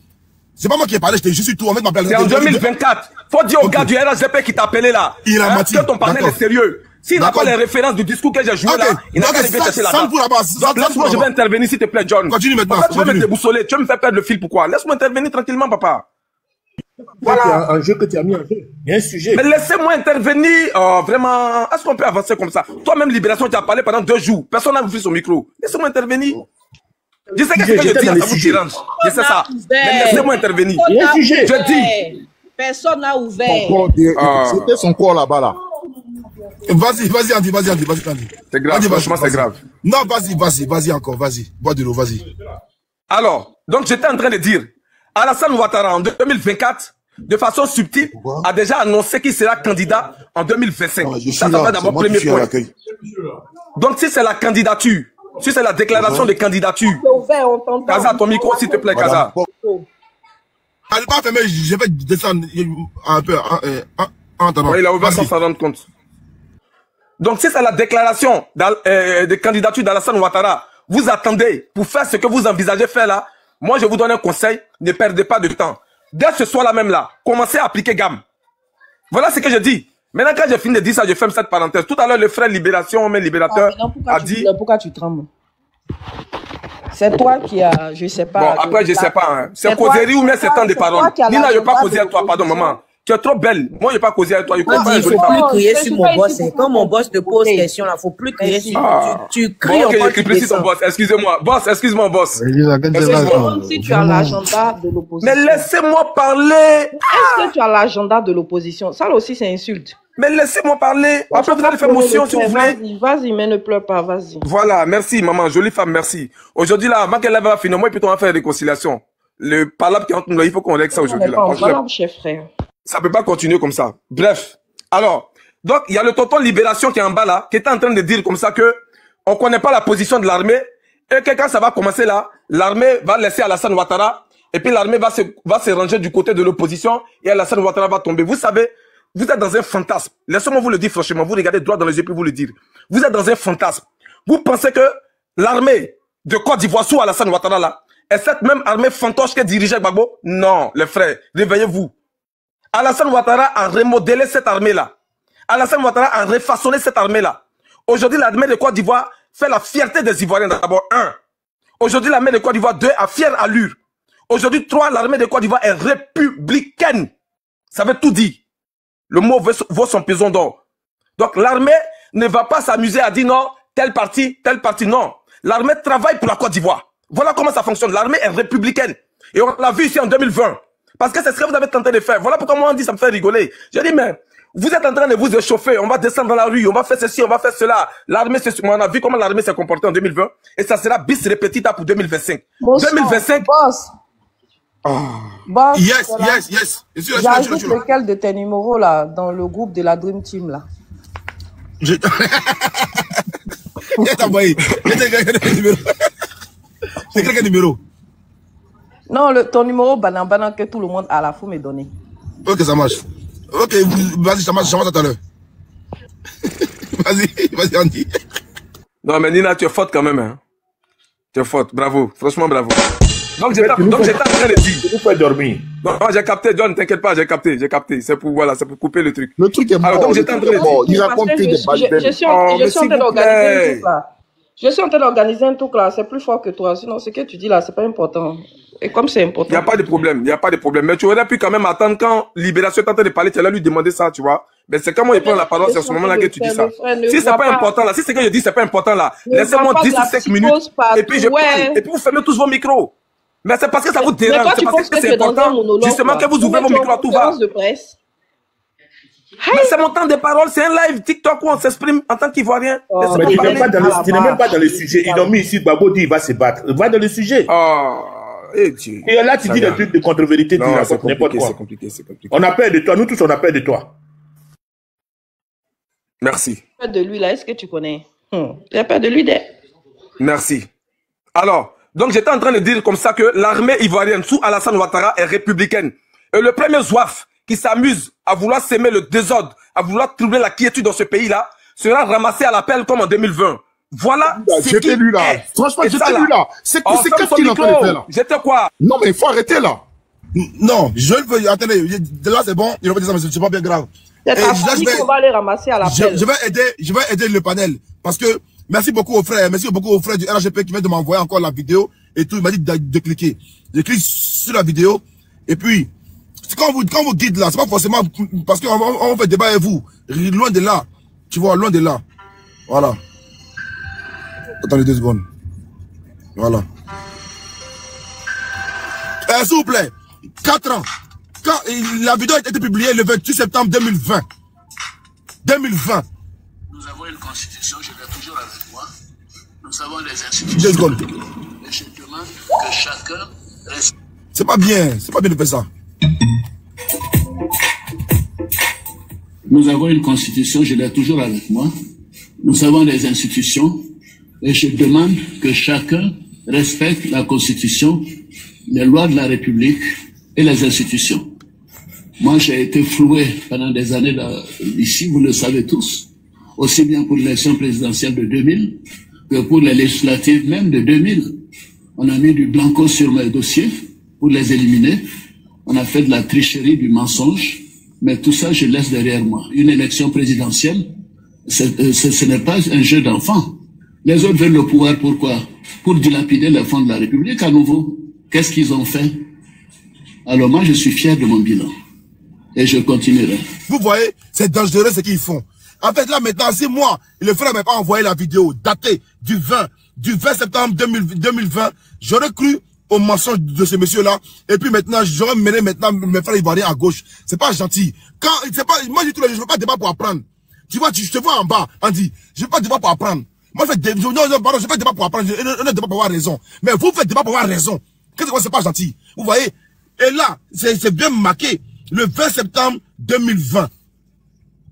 C'est pas moi qui ai parlé, j'étais juste tout, en fait, m'appelle. C'est en 2024. Faut dire au gars du RGB qui t'a appelé là. Il a menti. Que ton panel est sérieux. S'il n'a pas les références du discours que j'ai joué là, il n'a pas arrivé chercher là-bas. Donc laisse-moi, je vais intervenir s'il te plaît, John. Continue maintenant. Tu vas me déboussoler, tu vas me faire perdre le fil, pourquoi? Laisse-moi intervenir tranquillement, papa. Voilà. Un jeu que tu as mis en jeu. Il y a un sujet. Mais laissez-moi intervenir. Vraiment, est-ce qu'on peut avancer comme ça? Toi-même, Libération, tu as parlé pendant 2 jours. Personne n'a ouvert son micro. Laissez-moi intervenir. Je sais que ce que je dis, ça vous dérange. Je sais ça. Mais laissez-moi intervenir. Il y a un sujet. Je dis. Personne n'a ouvert. C'était son corps là-bas, là. Vas-y, Andy, vas-y, Andy. C'est grave, franchement, c'est grave. Non, vas-y encore, vas-y. Bois de l'eau, vas-y. Alors, donc j'étais en train de dire, Alassane Ouattara, en 2024, de façon subtile, a déjà annoncé qu'il sera candidat en 2025. Ça va d'abord premier point. Donc, si c'est la candidature, si c'est la déclaration de candidature, Kaza, ton micro, s'il te plaît, Kaza. Allez, pas fermer, je vais descendre un peu. Oui, il a ouvert sans s'en rendre compte. Donc, si c'est la déclaration de candidature d'Alassane Ouattara, vous attendez pour faire ce que vous envisagez faire là. Moi, je vous donne un conseil, ne perdez pas de temps. Dès ce soir-là même là, commencez à appliquer gamme. Voilà ce que je dis. Maintenant, quand j'ai fini de dire ça, je ferme cette parenthèse. Tout à l'heure, le frère Libération, mais Libérateur, a dit... Pourquoi tu trembles? C'est toi qui as, je sais pas. Bon, après, je sais pas. Hein. C'est causerie ou bien c'est temps de parole. Nina, je n'ai pas causé à toi, pardon, maman. Tu es trop belle. Moi, je n'ai pas causé à toi. Il ne faut plus crier sur mon boss. Quand mon boss te pose question, il ne faut plus crier sur moi. Tu cries encore. Ok, j'écris sur ton boss. Excusez-moi. Boss, excuse-moi, boss. Comme si tu as l'agenda de l'opposition. Mais laissez-moi parler. Est-ce que tu as l'agenda de l'opposition? Ça aussi, c'est insulte. Mais laissez-moi parler. Après, vous allez faire motion si vous voulez. Vas-y, mais ne pleure pas, vas-y. Voilà, merci, maman. Jolie femme, merci. Aujourd'hui, là, avant qu'elle va finir, moi, et puis on va faire une réconciliation. Le parlable qui est entre nous, il faut qu'on règle ça aujourd'hui. Voilà, chef frère. Ça peut pas continuer comme ça. Bref. Alors, donc, il y a le tonton Libération qui est en bas là, qui est en train de dire comme ça que on connaît pas la position de l'armée et que quand ça va commencer là, l'armée va laisser Alassane Ouattara et puis l'armée va se ranger du côté de l'opposition et Alassane Ouattara va tomber. Vous savez, vous êtes dans un fantasme. Laissez-moi vous le dire franchement. Vous regardez droit dans les yeux puis vous le dire. Vous êtes dans un fantasme. Vous pensez que l'armée de Côte d'Ivoire sous Alassane Ouattara là est cette même armée fantoche que dirigeait Gbagbo? Non, les frères, réveillez-vous. Alassane Ouattara a remodelé cette armée-là. Alassane Ouattara a refaçonné cette armée-là. Aujourd'hui, l'armée de Côte d'Ivoire fait la fierté des Ivoiriens d'abord. 1. Aujourd'hui, l'armée de Côte d'Ivoire 2 a fière allure. Aujourd'hui, 3, l'armée de Côte d'Ivoire est républicaine. Ça veut tout dire. Le mot vaut son pesant d'or. Donc, l'armée ne va pas s'amuser à dire non, tel parti, non. L'armée travaille pour la Côte d'Ivoire. Voilà comment ça fonctionne. L'armée est républicaine. Et on l'a vu ici en 2020. Parce que c'est ce que vous avez tenté de faire. Voilà pourquoi moi on dit ça me fait rigoler. Je dis mais vous êtes en train de vous échauffer. On va descendre dans la rue. On va faire ceci, on va faire cela. L'armée, on a vu comment l'armée s'est comportée en 2020. Et ça sera bis repetita pour 2025. Boss, 2025. Boss. Boss. Yes. J'ajoute lequel de tes numéros là dans le groupe de la Dream Team là. Je t'ai envoyé. C'est quel numéro? Non, ton numéro banan que tout le monde a là, faut me donner. Ok, ça marche. Ok, vas-y, ça marche tout à l'heure. Vas-y, Andy. Non, mais Nina, tu es forte quand même. Hein. Tu es forte, bravo. Franchement, bravo. Donc, j'étais en train de dire. Tu peux dormir. Non, j'ai capté, John, t'inquiète pas, j'ai capté. C'est pour, voilà, c'est pour couper le truc. Le truc est mort. Alors, donc, j'étais en train de dire. Il raconte que des balles. Je suis en train d'organiser un truc là. Je suis en train d'organiser un truc là, c'est plus fort que toi. Sinon, ce que tu dis là, c'est pas important. Et comme c'est important. Il n'y a pas de problème, Mais tu aurais pu quand même attendre quand Libération est en train de parler, tu allais lui demander ça, tu vois. Mais c'est comment il prend la parole, c'est à ce moment-là que tu dis ça. Si c'est pas important là, si c'est que je dis c'est pas important là, laissez-moi 10 ou 5 minutes et puis je parle. Et puis vous fermez tous vos micros. Mais c'est parce que ça vous dérange, c'est parce que c'est important. Justement que vous ouvrez vos micros à tout va. Mais c'est mon temps de parole, c'est un live TikTok où on s'exprime en tant qu'Ivoirien. Mais tu n'es même pas dans le sujet. Ils ont mis ici, Gbagbo dit il va se battre. Va dans le sujet. Et là, tu dis des trucs de contre-vérité, tu racontes n'importe quoi. C'est compliqué. On a peur de toi, nous tous on a peur de toi. Merci. De lui là, est-ce que tu connais? J'ai peur de lui Merci. Alors, donc j'étais en train de dire comme ça que l'armée ivoirienne sous Alassane Ouattara est républicaine. Et le premier zouaf qui s'amuse à vouloir s'aimer le désordre, à vouloir troubler la quiétude dans ce pays-là, sera ramassé à l'appel comme en 2020. Voilà. J'étais lui là. Franchement, j'étais lui là. C'est qu'est-ce qu'il est en train de faire là? J'étais quoi? Non, mais il faut arrêter là. Non, je veux. Attendez, là c'est bon. Il va dire ça, mais c'est pas bien grave. C'est ta famille qu'on va les ramasser à l'appel. Je vais aider le panel. Parce que, merci beaucoup aux frères. Merci beaucoup aux frères du RHGP qui vient de m'envoyer encore la vidéo et tout. Il m'a dit de cliquer. Je clique sur la vidéo. Et puis, quand vous guide là, c'est pas forcément parce qu'on fait débat avec vous. Loin de là. Tu vois, loin de là. Voilà. Attendez 2 secondes. Voilà. S'il vous plaît, 4 ans. Quand la vidéo a été publiée le 28 septembre 2020. 2020. Nous avons une constitution, je l'ai toujours avec moi. Nous avons des institutions. 2 secondes. Et je demande que chacun reste. C'est pas bien de faire ça. Nous avons une constitution, je l'ai toujours avec moi. Nous avons des institutions. Et je demande que chacun respecte la constitution, les lois de la République et les institutions. Moi, j'ai été floué pendant des années ici, vous le savez tous, aussi bien pour l'élection présidentielle de 2000 que pour les législatives même de 2000. On a mis du blanco sur mes dossiers pour les éliminer. On a fait de la tricherie, du mensonge, mais tout ça, je laisse derrière moi. Une élection présidentielle, ce n'est pas un jeu d'enfant. Les autres veulent le pouvoir, pourquoi? Pour dilapider les fonds de la République à nouveau. Qu'est-ce qu'ils ont fait? Alors moi, je suis fier de mon bilan. Et je continuerai. Vous voyez, c'est dangereux ce qu'ils font. En fait, là, maintenant, si moi, le frère m'a pas envoyé la vidéo datée du 20 septembre 2020, j'aurais cru au mensonge de ce monsieur-là. Et puis maintenant, j'aurais mené maintenant mes frères ivoiriens à gauche. C'est pas gentil. Moi, je ne veux pas débat pour apprendre. Tu vois, je te vois en bas, Andy. Je veux pas débat pour apprendre. Moi, je fais débat pour apprendre. Je ne débat pour avoir raison. Mais vous faites débat pour avoir raison. Qu'est-ce que c'est pas gentil? Vous voyez? Et là, c'est bien marqué. Le 20 septembre 2020.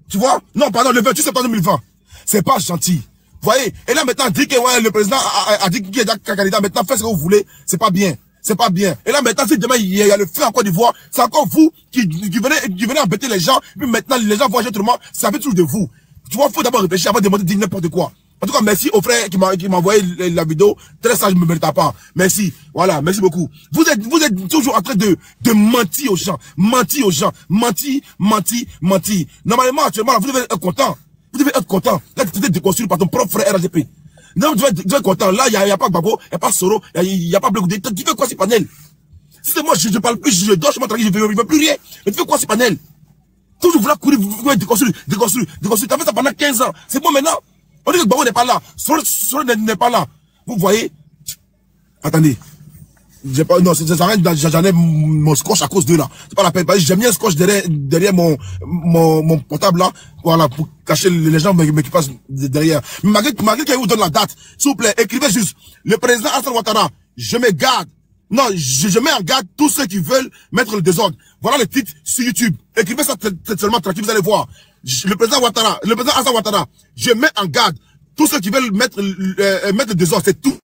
Tu vois? Non, pardon, le 28 septembre 2020. C'est pas gentil. Vous voyez? Et là, maintenant, dit que ouais, le président a dit qu'il est un candidat. Maintenant, faites ce que vous voulez. C'est pas bien. C'est pas bien. Et là, maintenant, si demain, il y a le feu en Côte d'Ivoire, c'est encore vous qui venez embêter les gens. Puis maintenant, les gens voient autrement. Ça fait toujours de vous. Tu vois, faut d'abord réfléchir avant de dire n'importe quoi. En tout cas, merci au frère qui m'a envoyé la vidéo. Très sage, je ne me mérite pas. Merci. Voilà, merci beaucoup. Vous êtes toujours en train de mentir aux gens. Mentir aux gens. Mentir. Normalement, actuellement, là, vous devez être content. Vous devez être content. Là, tu t'es déconstruit par ton propre frère RGP. Non, vous devez être content. Là, il n'y a pas Gbagbo, il n'y a pas Soro, il n'y a pas Blé. Tu fais quoi, Panel? Si c'est moi, je ne parle plus, je dors, je m'entraîne, je ne veux plus rien. Mais tu fais quoi, Panel? Toujours vouloir courir, vous voulez déconstruire. T'as fait ça pendant 15 ans. C'est bon maintenant. On dit que Gbagbo n'est pas là. Soro n'est pas là. Vous voyez? Attendez. Non, j'en ai mon scotch à cause d'eux là. C'est pas la peine. J'ai mis un scotch derrière mon portable là. Voilà, pour cacher les gens mais qui passent derrière. Mais malgré qu'il vous donne la date, s'il vous plaît, écrivez juste. Le président Alassane Ouattara, je me garde. Non, je mets en garde tous ceux qui veulent mettre le désordre. Voilà le titre sur YouTube. Écrivez ça seulement tranquille, vous allez voir. Le président Alassane Ouattara, je mets en garde tous ceux qui veulent mettre le désordre, c'est tout.